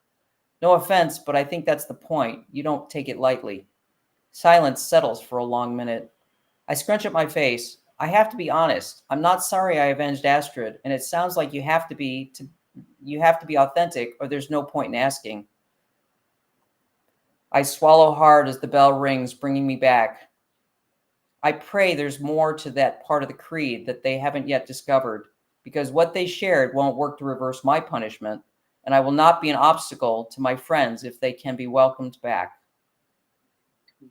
S2: No offense, but I think that's the point. You don't take it lightly. Silence settles for a long minute. I scrunch up my face. I have to be honest. I'm not sorry I avenged Astrid, and it sounds like you have to be authentic, or there's no point in asking. I swallow hard as the bell rings, bringing me back. I pray there's more to that part of the creed that they haven't yet discovered, because what they shared won't work to reverse my punishment, and I will not be an obstacle to my friends if they can be welcomed back.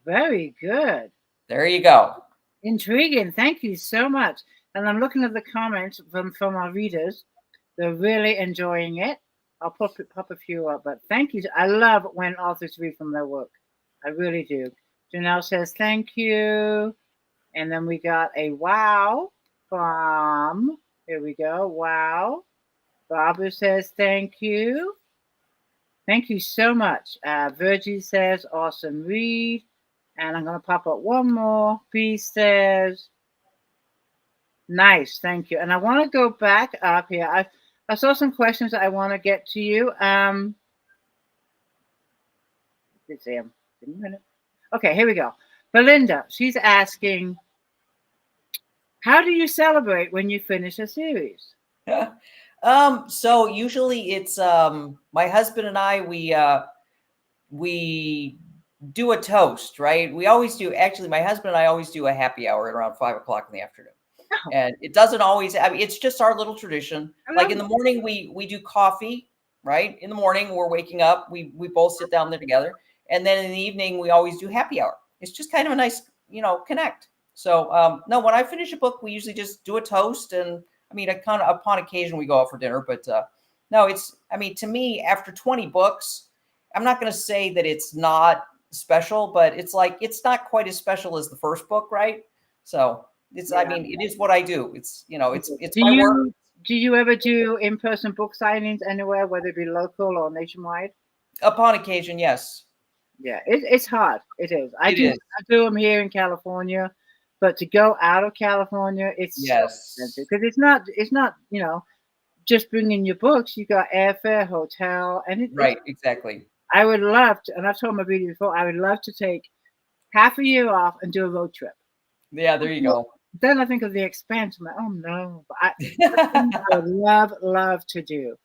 S1: Very good.
S2: There you go.
S1: Intriguing. Thank you so much. And I'm looking at the comments from our readers. They're really enjoying it. I'll pop a few up, but thank you. I love when authors read from their work. I really do. Janelle says thank you. And then we got a wow from, here we go, wow. Barbara says thank you. Thank you so much. Virgie says awesome read. And I'm going to pop up one more. B says, Nice, thank you. And I want to go back up here. I saw some questions that I want to get to you. Let's see, give me a minute. Okay, here we go. Belinda, she's asking, how do you celebrate when you finish a series?
S2: So usually it's my husband and I, we do a toast, right? We always do. Actually, my husband and I always do a happy hour at around 5 o'clock in the afternoon.
S1: Oh,
S2: And it doesn't always, I mean, it's just our little tradition.
S1: I
S2: Like
S1: love
S2: in the
S1: it.
S2: morning, we do coffee, right? In the morning, we're waking up, we both sit down there together. And then in the evening, we always do happy hour. It's just kind of a nice, connect. So no, when I finish a book, we usually just do a toast. And I mean, I kind of upon occasion we go out for dinner, but no, I mean, to me, after 20 books, I'm not going to say that it's not special, but it's like, it's not quite as special as the first book, right? So I
S1: Yeah.
S2: mean, it is what I do. It's, it's
S1: Do
S2: my work.
S1: you ever do in-person book signings anywhere, whether it be local or nationwide?
S2: Upon occasion, yes,
S1: Yeah, it's hard. It is.
S2: it is.
S1: I do them here in California, but to go out of California, it's so expensive
S2: Yes,
S1: because it's not just bringing your books. You got airfare, hotel, and it's.
S2: right, exactly.
S1: I would love to, and I've told my beauty before. I would love to take half a year off and do a road trip.
S2: Yeah, there you go.
S1: Then I think of the expense. I'm like, oh no, but I would love to do.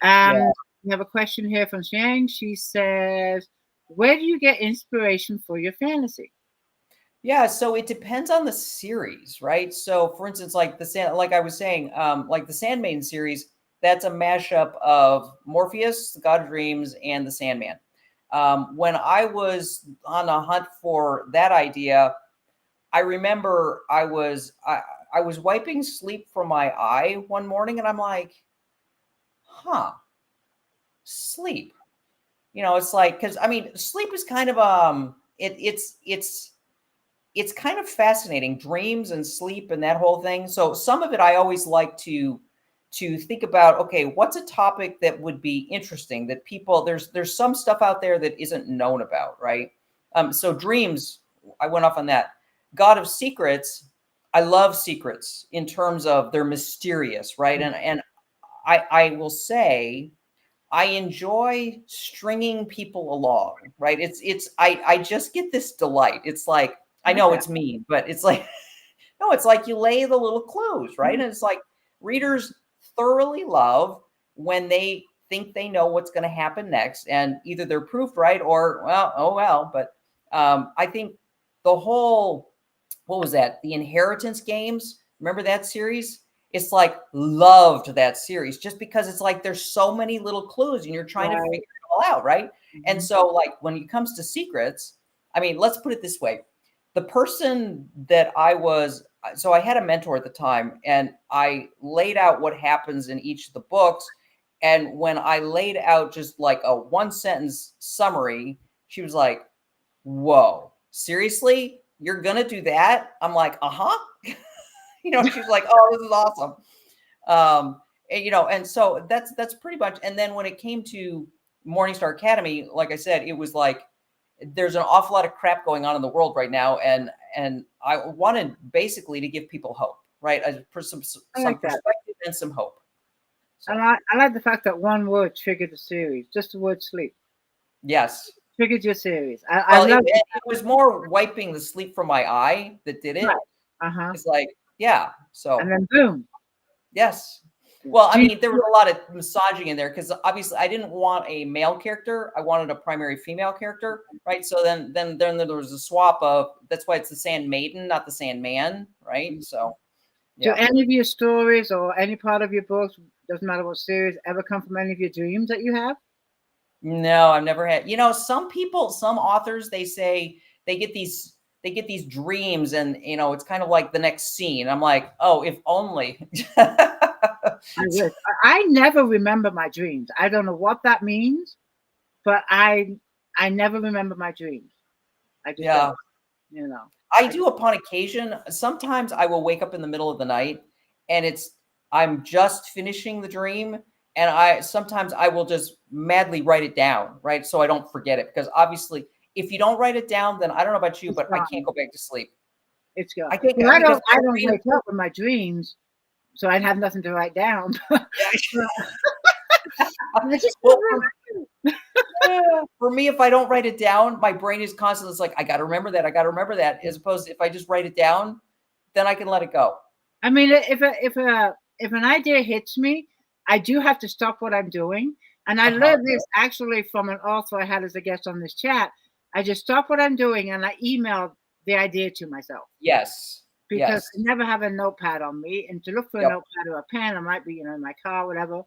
S2: Yeah.
S1: We have a question here from Xiang. She says, "Where do you get inspiration for your fantasy?"
S2: Yeah, so it depends on the series, right? So for instance, like I was saying, like the Sandmaiden series, that's a mashup of Morpheus, the God of Dreams, and the Sandman. When I was on a hunt for that idea, I remember I was wiping sleep from my eye one morning, and I'm like, huh, sleep. It's like, because I mean, sleep is kind of it's kind of fascinating, dreams and sleep and that whole thing. So some of it I always like to think about, okay, what's a topic that would be interesting that people, there's some stuff out there that isn't known about, right? So dreams, I went off on that. God of Secrets, I love secrets in terms of they're mysterious, right? And I will say I enjoy stringing people along, right? I just get this delight. It's like, I know
S1: Okay.
S2: it's mean, but it's like, no, it's like you lay the little clues, right? And it's like readers thoroughly love when they think they know what's going to happen next, and either they're proved right or, well, oh well. But I think the whole, what was that? The Inheritance games. Remember that series? It's like loved that series just because it's like there's so many little clues and you're trying to figure
S1: Right.
S2: it all out, right? And
S1: Mhm.
S2: so, like when it comes to secrets, I mean, let's put it this way: the person that so I had a mentor at the time, and I laid out what happens in each of the books. And when I laid out just like a one sentence summary, she was like, "Whoa, seriously? You're gonna do that?" I'm like, "Uh-huh." She's like, "Oh, this is awesome." And so that's pretty much. And then when it came to Morningstar Academy, like I said, it was like there's an awful lot of crap going on in the world right now, and I wanted basically to give people hope, right? For some
S1: I like that.
S2: perspective and some hope.
S1: And
S2: So
S1: I like the fact that one word triggered the series. Just the word sleep
S2: yes,
S1: triggered your series. I
S2: well,
S1: love it.
S2: it was more wiping the sleep from my eye that did
S1: Right.
S2: it.
S1: Uh-huh.
S2: It's like, yeah,
S1: And
S2: so
S1: then boom.
S2: yes. Well, I
S1: Do you,
S2: mean, there was a lot of massaging in there because obviously I didn't want a male character. I wanted a primary female character, right? So then there was a swap of, that's why it's the Sand Maiden, not the Sandman, right? So
S1: do
S2: yeah.
S1: any of your stories or any part of your books, doesn't matter what series, ever come from any of your dreams that you have?
S2: No, I've never had, some people, some authors, they say they get these dreams and it's kind of like the next scene. I'm like, oh, if only.
S1: I wish. I never remember my dreams. I don't know what that means, but I never remember my dreams. I just don't.
S2: Yeah.
S1: You know.
S2: I
S1: I
S2: do upon occasion. Sometimes I will wake up in the middle of the night and I'm just finishing the dream, and sometimes I will just madly write it down, right? So I don't forget it, because obviously if you don't write it down, then I don't know about you,
S1: it's
S2: but I
S1: gone.
S2: can't go back to sleep.
S1: It's gone.
S2: I think
S1: Well,
S2: because
S1: I don't wake up with my dreams, so I'd have nothing to write down. I just
S2: well,
S1: don't remember.
S2: for me, if I don't write it down, my brain is constantly, it's like, I got to remember that. I got to remember that. As opposed to if I just write it down, then I can let it go.
S1: I mean, if an idea hits me, I do have to stop what I'm doing. And I learned this actually from an author I had as a guest on this chat. I just stop what I'm doing and I emailed the idea to myself
S2: Yes.
S1: because
S2: Yes.
S1: I never have a notepad on me. And to look for a
S2: Yep.
S1: notepad or a pen, I might be, in my car, whatever.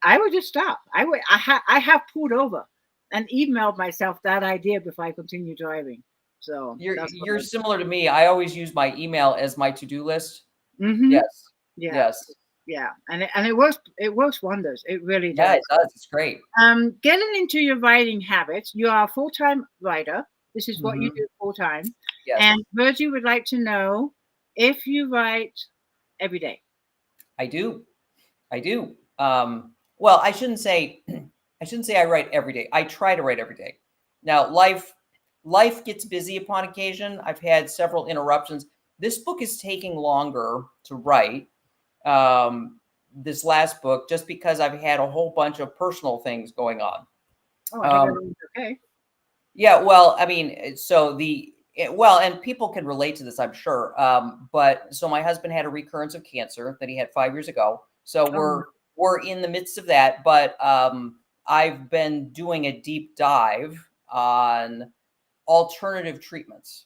S1: I would just stop. I have pulled over and emailed myself that idea before I continue driving. So
S2: You're similar to me. I always use my email as my to-do list.
S1: Mm-hmm.
S2: Yes.
S1: Yeah.
S2: Yes.
S1: Yeah. And it works wonders. It really
S2: Yeah,
S1: does.
S2: it does. It's great.
S1: Getting into your writing habits, you are a full-time writer. This is what you do full-time.
S2: Yes.
S1: And Virgie would like to know if you write every day.
S2: I do. I do. Well, I shouldn't say I write every day. I try to write every day. Now, life gets busy upon occasion. I've had several interruptions. This book is taking longer to write. This last book, just because I've had a whole bunch of personal things going on.
S1: Oh, I think everything's okay.
S2: Yeah, well, I mean, and people can relate to this, I'm sure. But so my husband had a recurrence of cancer that he had 5 years ago. So we're in the midst of that. But I've been doing a deep dive on alternative treatments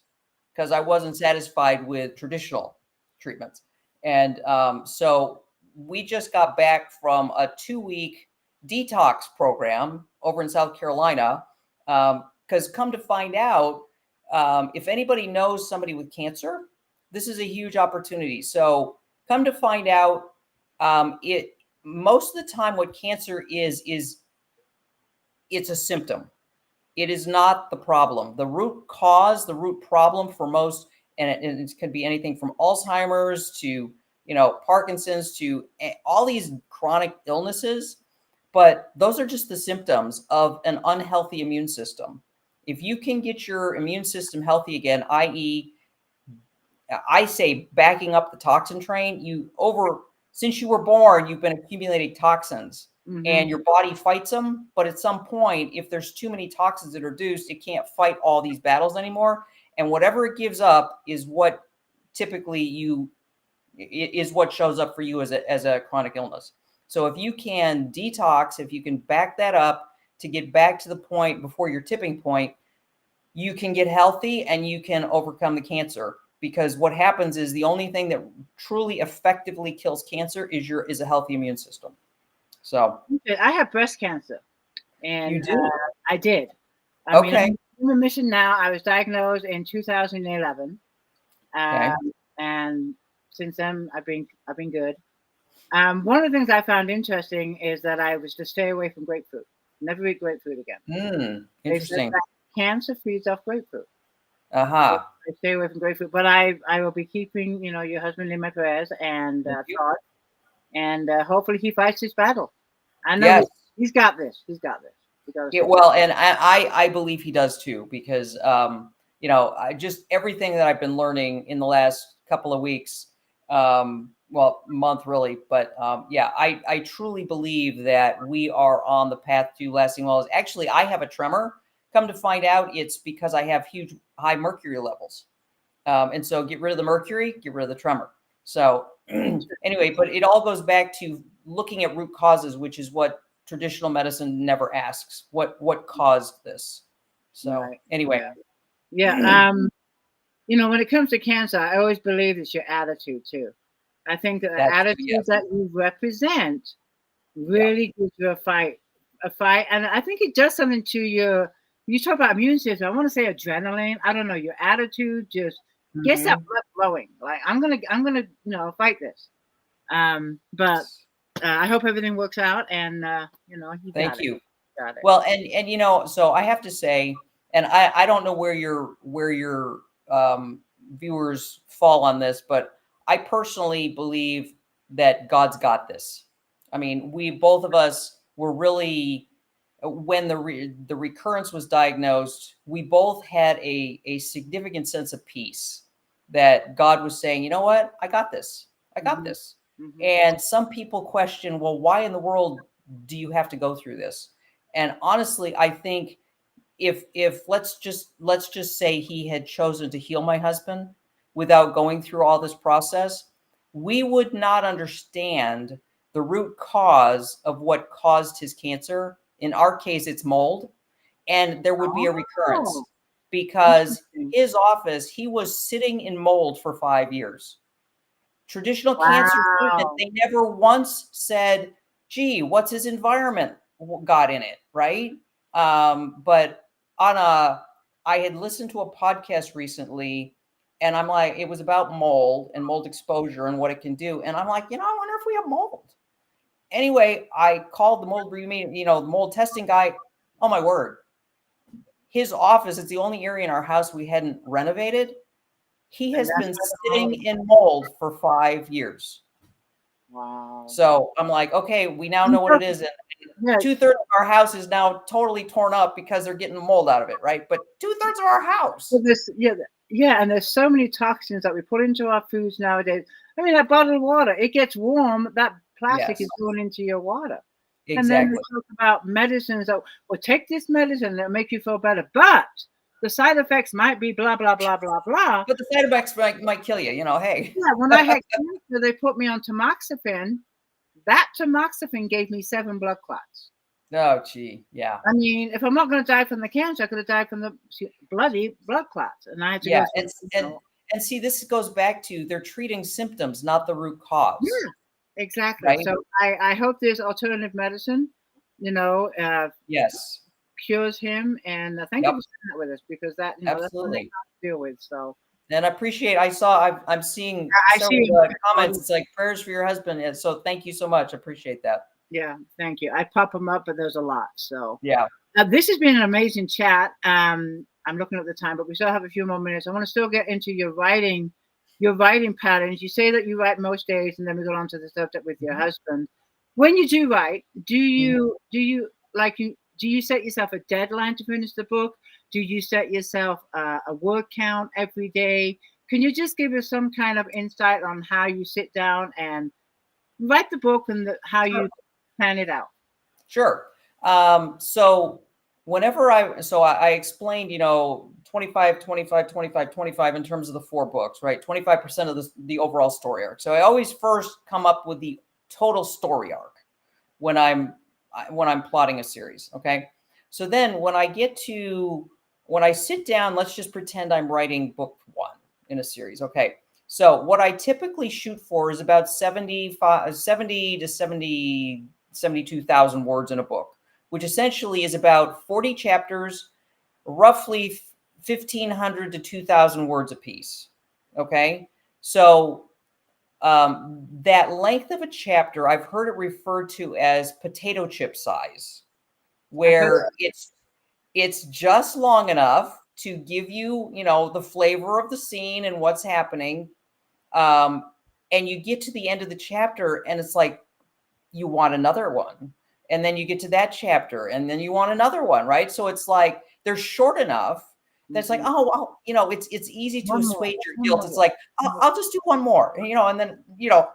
S2: because I wasn't satisfied with traditional treatments. And so we just got back from a 2-week detox program over in South Carolina. Because come to find out, if anybody knows somebody with cancer, this is a huge opportunity. So come to find out, it most of the time what cancer is it's a symptom. It is not the problem. The root cause, the root problem for most, and it can be anything from Alzheimer's to Parkinson's to all these chronic illnesses. But those are just the symptoms of an unhealthy immune system. If you can get your immune system healthy again, i.e., I say backing up the toxin train, since you were born, you've been accumulating toxins and your body fights them. But at some point, if there's too many toxins introduced, it can't fight all these battles anymore. And whatever it gives up is what typically is what shows up for you as a chronic illness. So if you can detox, if you can back that up to get back to the point before your tipping point, you can get healthy and you can overcome the cancer. Because what happens is the only thing that truly effectively kills cancer is a healthy immune system. So
S1: I have breast cancer, and
S2: you do?
S1: I did. I mean, I'm in remission now. I was diagnosed in 2011, and since then I've been good. One of the things I found interesting is that I was to stay away from grapefruit. Never eat grapefruit again.
S2: Interesting.
S1: Cancer feeds off grapefruit. So
S2: Uh-huh.
S1: I stay away from grapefruit, but I will be keeping your husband in my prayers and thoughts, and hopefully he fights this battle. I know he's got this. He's got this.
S2: Yeah, well, and I believe he does too, because I just everything that I've been learning in the last couple of weeks, month really, but I truly believe that we are on the path to lasting wellness. Actually, I have a tremor. Come to find out, it's because I have high mercury levels, and so get rid of the mercury, get rid of the tremor. So anyway, but it all goes back to looking at root causes, which is what traditional medicine never asks. What caused this? So anyway.
S1: Yeah. When it comes to cancer, I always believe it's your attitude too. I think the attitude that you represent really gives you a fight. And I think it does something to you talk about immune system. I want to say adrenaline. I don't know. Your attitude just gets that blood flowing. Like I'm gonna fight this. But I hope everything works out. And
S2: Thank you.
S1: Got it.
S2: Well, and so I have to say, and I don't know where your viewers fall on this, but I personally believe that God's got this. I mean, we both of us were really, when the recurrence was diagnosed, we both had a significant sense of peace. that God was saying, you know what, I got this. I got
S1: Mhm.
S2: this.
S1: Mhm.
S2: And some people question, well, why in the world do you have to go through this? And honestly, I think if let's just say he had chosen to heal my husband without going through all this process, we would not understand the root cause of what caused his cancer. In our case, it's mold, and there would be a
S1: Oh,
S2: recurrence because
S1: interesting.
S2: his office, he was sitting in mold for 5 years. Traditional cancer treatment,
S1: Wow.
S2: they never once said, gee, what's his environment got in it, right? But I had listened to a podcast recently, and I'm like, it was about mold and mold exposure and what it can do. And I'm like, I wonder if we have mold. Anyway, I called the mold the mold testing guy. Oh my word. His office, it's the only area in our house we hadn't renovated. He
S1: And
S2: has
S1: that's
S2: been
S1: where the
S2: sitting
S1: mold.
S2: in mold for 5 years.
S1: Wow.
S2: So I'm like, okay, we now know what it is. And
S1: Yeah,
S2: 2/3 of our house is now totally torn up because they're getting the mold out of it, right? But 2/3 of our
S1: well,
S2: house.
S1: yeah, and there's so many toxins that we put into our foods nowadays. I mean, that bottled water, it gets warm, that plastic is
S2: Yes,
S1: going into your water. And then we
S2: exactly.
S1: talk about medicines that, well, take this medicine, it'll make you feel better. But the side effects might be blah, blah, blah, blah, blah.
S2: But the side effects might kill you, hey.
S1: Yeah, when I had cancer, they put me on tamoxifen. That tamoxifen gave me 7 blood clots.
S2: Oh, gee. Yeah.
S1: I mean, if I'm not going to die from the cancer, I could have died from the bloody blood clots, and I had to go
S2: Yeah.
S1: through.
S2: And see, this goes back to they're treating symptoms, not the root cause,
S1: Yeah, exactly.
S2: right?
S1: So I hope this alternative medicine, you know,
S2: Yes.
S1: cures him. And thank you
S2: Yep.
S1: for sharing that with us because that's something
S2: Absolutely.
S1: to deal with. So
S2: And I appreciate, I'm seeing
S1: I see.
S2: several comments. It's like prayers for your husband. And so thank you so much. I appreciate that.
S1: Yeah, thank you. I pop them up, but there's a lot. So
S2: Yeah.
S1: this has been an amazing chat. I'm looking at the time, but we still have a few more minutes. I want to still get into your writing patterns. You say that you write most days, and then we go on to the subject with your
S2: Mhm.
S1: husband. When you do write,
S2: Mhm.
S1: do you set yourself a deadline to finish the book? Do you set yourself a word count every day? Can you just give us some kind of insight on how you sit down and write the book and how
S2: Sure.
S1: you plan it out?
S2: Sure. So whenever I explained, 25, 25, 25, 25 in terms of the 4 books, right? 25% of the overall story arc. So I always first come up with the total story arc when I'm plotting a series. Okay. So then when I sit down, let's just pretend I'm writing book 1 in a series. Okay. So what I typically shoot for is about 70 to 72,000 words in a book, which essentially is about 40 chapters, roughly 1,500 to 2,000 words a piece. Okay. So that length of a chapter, I've heard it referred to as potato chip size,
S1: I heard.
S2: where it's just long enough to give you, the flavor of the scene and what's happening. And you get to the end of the chapter and it's like you want another one. And then you get to that chapter and then you want another one, right? So it's like they're short enough that's like,
S1: Mhm.
S2: oh, well, it's easy to
S1: One more,
S2: assuage your
S1: one
S2: guilt. It's
S1: more.
S2: like, I'll just do one more, and then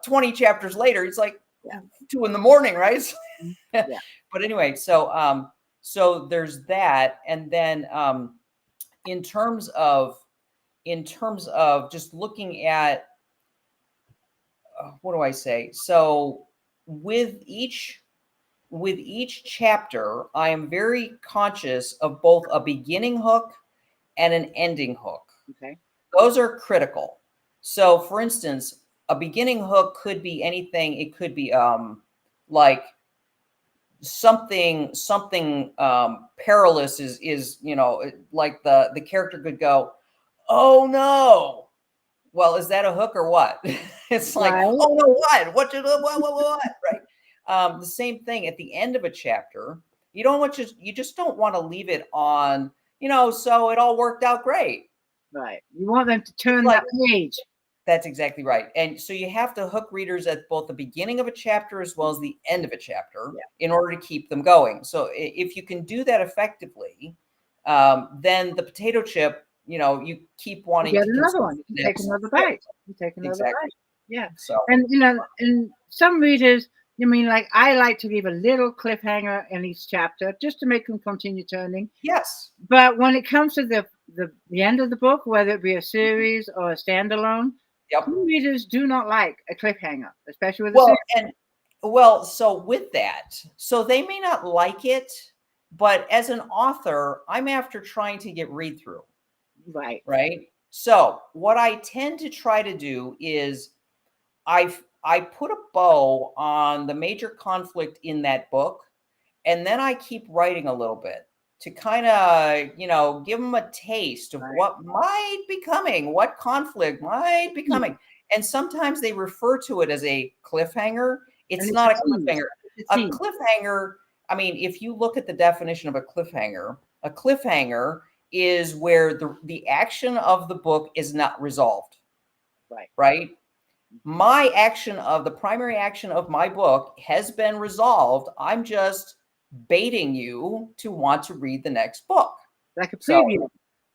S2: 20 chapters later, it's like
S1: Yeah.
S2: 2 a.m, right?
S1: Mhm. Yeah.
S2: But anyway, so there's that, and then in terms of just looking at what do I say? So with each chapter, I am very conscious of both a beginning hook and an ending hook.
S1: Okay.
S2: Those are critical. So for instance, a beginning hook could be anything. It could be like something perilous is like the character could go, oh no. Well, is that a hook or what? It's like,
S1: Right.
S2: oh no, what, right? The same thing at the end of a chapter. You just don't want to leave it on, so it all worked out great.
S1: Right. You want them to
S2: It's
S1: turn
S2: like,
S1: that page.
S2: that's exactly right. And so you have to hook readers at both the beginning of a chapter as well as the end of a chapter
S1: Yeah.
S2: in order to keep them going. So if you can do that effectively, then the potato chip you keep wanting
S1: get
S2: to
S1: another
S2: consume
S1: one.
S2: the
S1: You take
S2: next.
S1: another
S2: Yeah,
S1: bite. You take another
S2: exactly.
S1: bite. Yeah.
S2: So
S1: And and some readers, like I like to leave a little cliffhanger in each chapter just to make them continue turning.
S2: yes.
S1: But when it comes to the end of the book, whether it be a series or a standalone,
S2: Yep.
S1: some readers do not like a cliffhanger, especially with a
S2: Well,
S1: series.
S2: so with that, so they may not like it, but as an author, I'm after trying to get read through,
S1: Right.
S2: right? So what I tend to try to do is I put a bow on the major conflict in that book, and then I keep writing a little bit to kind of, give them a taste of
S1: Right.
S2: what might be coming, what conflict might be coming. And sometimes they refer to it as a cliffhanger. It's not a cliffhanger. A cliffhanger, I mean, if you look at the definition of a cliffhanger is where the action of the book is not resolved.
S1: Right.
S2: Right? The primary action of my book has been resolved. I'm just baiting you to want to read the next book.
S1: Like a preview.
S2: So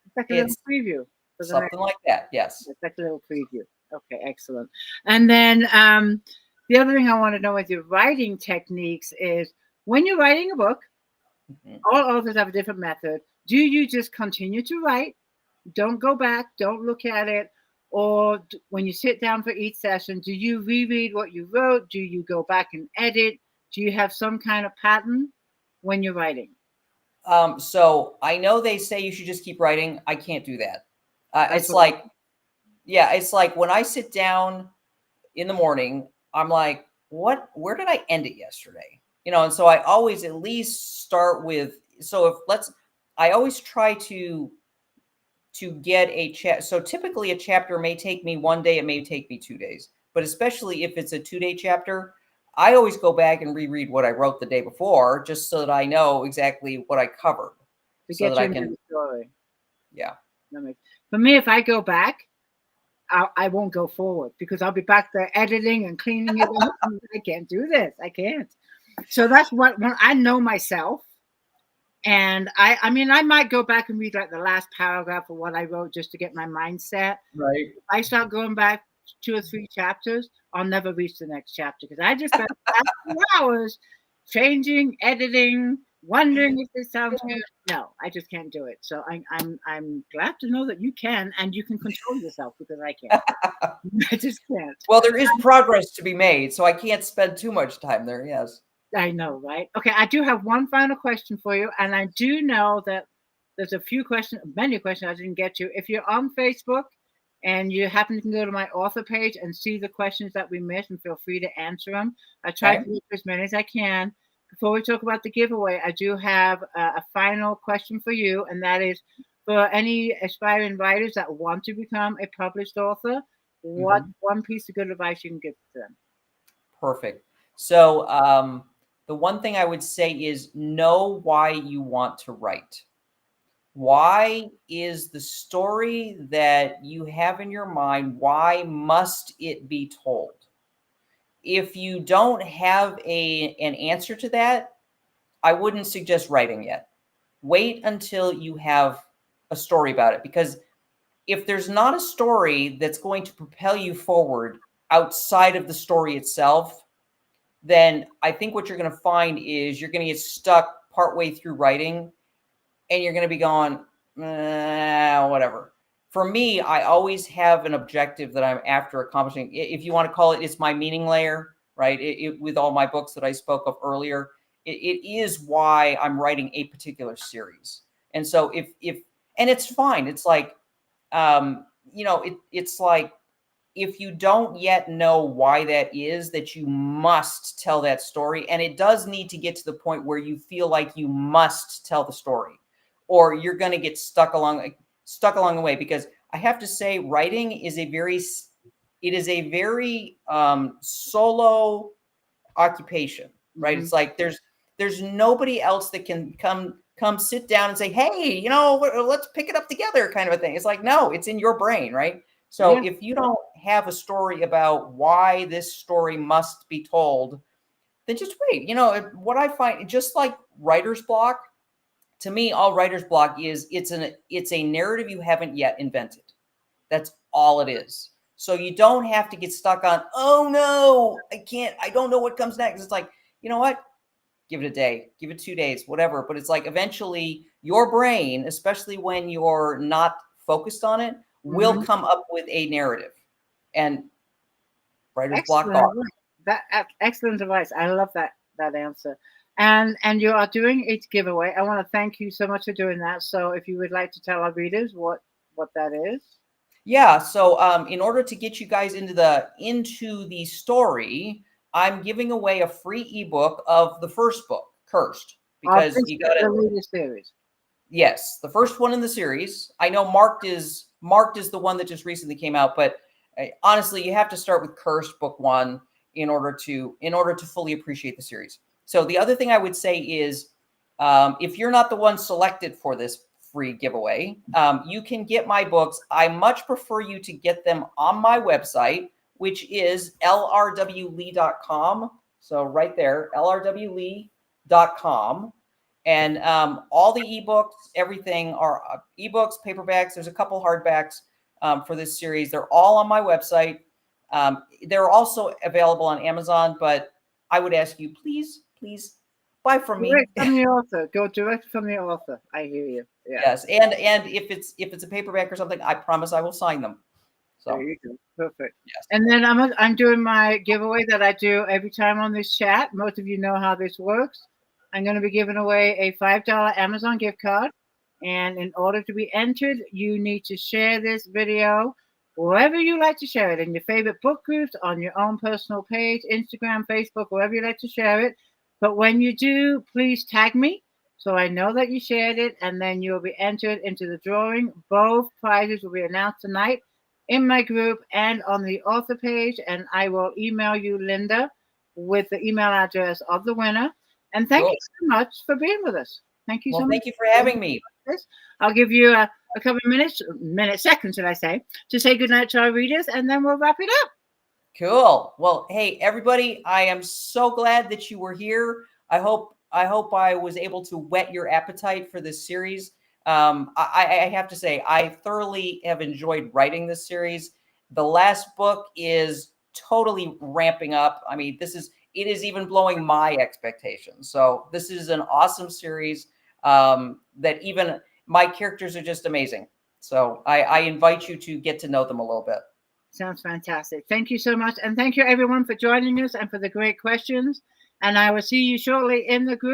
S1: it's like a little preview. For
S2: something like that. Yes.
S1: It's like a little preview. Okay, excellent. And then the other thing I want to know with your writing techniques is when you're writing a book, all authors have a different method. Do you just continue to write? Don't go back, don't look at it. Or when you sit down for each session, do you reread what you wrote? Do you go back and edit? Do you have some kind of pattern when you're writing?
S2: So I know they say you should just keep writing. I can't do that. It's like when I sit down in the morning, I'm like, where did I end it yesterday? And so I always at least start with, I always try to get a chat. So typically a chapter may take me one day, it may take me 2 days, but especially if it's a 2-day chapter, I always go back and reread what I wrote the day before, just so that I know exactly what I covered.
S1: To
S2: so
S1: get
S2: that
S1: you
S2: I can,
S1: into the story.
S2: Yeah.
S1: For me, if I go back, I won't go forward because I'll be back there editing and cleaning it up. I can't do this. I can't. So that's when I know myself. And I mean, I might go back and read like the last paragraph of what I wrote just to get my mindset.
S2: Right.
S1: If I start going back 2 or 3 chapters, I'll never reach the next chapter because I just spent 2 hours changing, editing, wondering if this sounds good. No, I just can't do it. So I'm glad to know that you can, and you can control yourself because I can't. I just can't.
S2: Well, there is progress to be made, so I can't spend too much time there. Yes.
S1: I know, right? Okay, I do have one final question for you, and I do know that there's many questions I didn't get to. If you're on Facebook and you happen to go to my author page and see the questions that we missed, and feel free to answer them. I try to get as many as I can. Before we talk about the giveaway, I do have a final question for you, and that is for any aspiring writers that want to become a published author, what one piece of good advice you can give to them?
S2: Perfect. So the one thing I would say is know why you want to write. Why is the story that you have in your mind, why must it be told? If you don't have an answer to that, I wouldn't suggest writing yet. Wait until you have a story about it, because if there's not a story that's going to propel you forward outside of the story itself, then I think what you're going to find is you're going to get stuck partway through writing and you're going to be going, whatever. For me, I always have an objective that I'm after accomplishing. If you want to call it, it's my meaning layer, right? With all my books that I spoke of earlier, it is why I'm writing a particular series. And so and it's fine. It's like, it's like, if you don't yet know why that is, that you must tell that story. And it does need to get to the point where you feel like you must tell the story, or you're going to get stuck along the way. Because I have to say, writing is a very solo occupation, right? It's like there's nobody else that can come sit down and say, hey, let's pick it up together, kind of a thing. It's like, no, it's in your brain, right? So if you don't have a story about why this story must be told, then just wait. What I find, just like writer's block, to me, all writer's block is it's a narrative you haven't yet invented. That's all it is. So you don't have to get stuck on, oh no, I don't know what comes next. It's like, you know what? Give it a day, give it 2 days, whatever. But it's like eventually your brain, especially when you're not focused on it, will come up with a narrative. And writer's block off.
S1: Excellent advice. I love that answer. And you are doing a giveaway. I want to thank you so much for doing that. So if you would like to tell our readers what that is.
S2: Yeah. So in order to get you guys into the story, I'm giving away a free ebook of the first book, Cursed, because you got
S1: the latest series.
S2: Yes, the first one in the series. I know Marked is the one that just recently came out, but honestly, you have to start with Cursed book 1 in order to fully appreciate the series. So the other thing I would say is, if you're not the one selected for this free giveaway, you can get my books. I much prefer you to get them on my website, which is lrwlee.com. So right there, lrwlee.com. And all the ebooks, everything are ebooks, paperbacks. There's a couple hardbacks for this series. They're all on my website. They're also available on Amazon, but I would ask you, please buy from me.
S1: Direct from the author. Go direct from the author. I hear you. Yeah.
S2: Yes, and if it's a paperback or something, I promise I will sign them. So
S1: there you go. Perfect.
S2: Yes.
S1: And then I'm doing my giveaway that I do every time on this chat. Most of you know how this works. I'm going to be giving away a $5 Amazon gift card. And in order to be entered, you need to share this video wherever you like to share it, in your favorite book groups, on your own personal page, Instagram, Facebook, wherever you like to share it. But when you do, please tag me so I know that you shared it, and then you'll be entered into the drawing. Both prizes will be announced tonight in my group and on the author page, and I will email you, Linda, with the email address of the winner. And thank you so much for being with us. Thank you so much.
S2: Thank you for having me.
S1: I'll give you a couple of seconds, should I say, to say goodnight to our readers, and then we'll wrap it up.
S2: Cool. Well, hey, everybody, I am so glad that you were here. I hope I was able to whet your appetite for this series. I have to say, I thoroughly have enjoyed writing this series. The last book is totally ramping up. I mean, it is even blowing my expectations. So this is an awesome series that even my characters are just amazing. So I invite you to get to know them a little bit.
S1: Sounds fantastic. Thank you so much. And thank you, everyone, for joining us and for the great questions. And I will see you shortly in the group.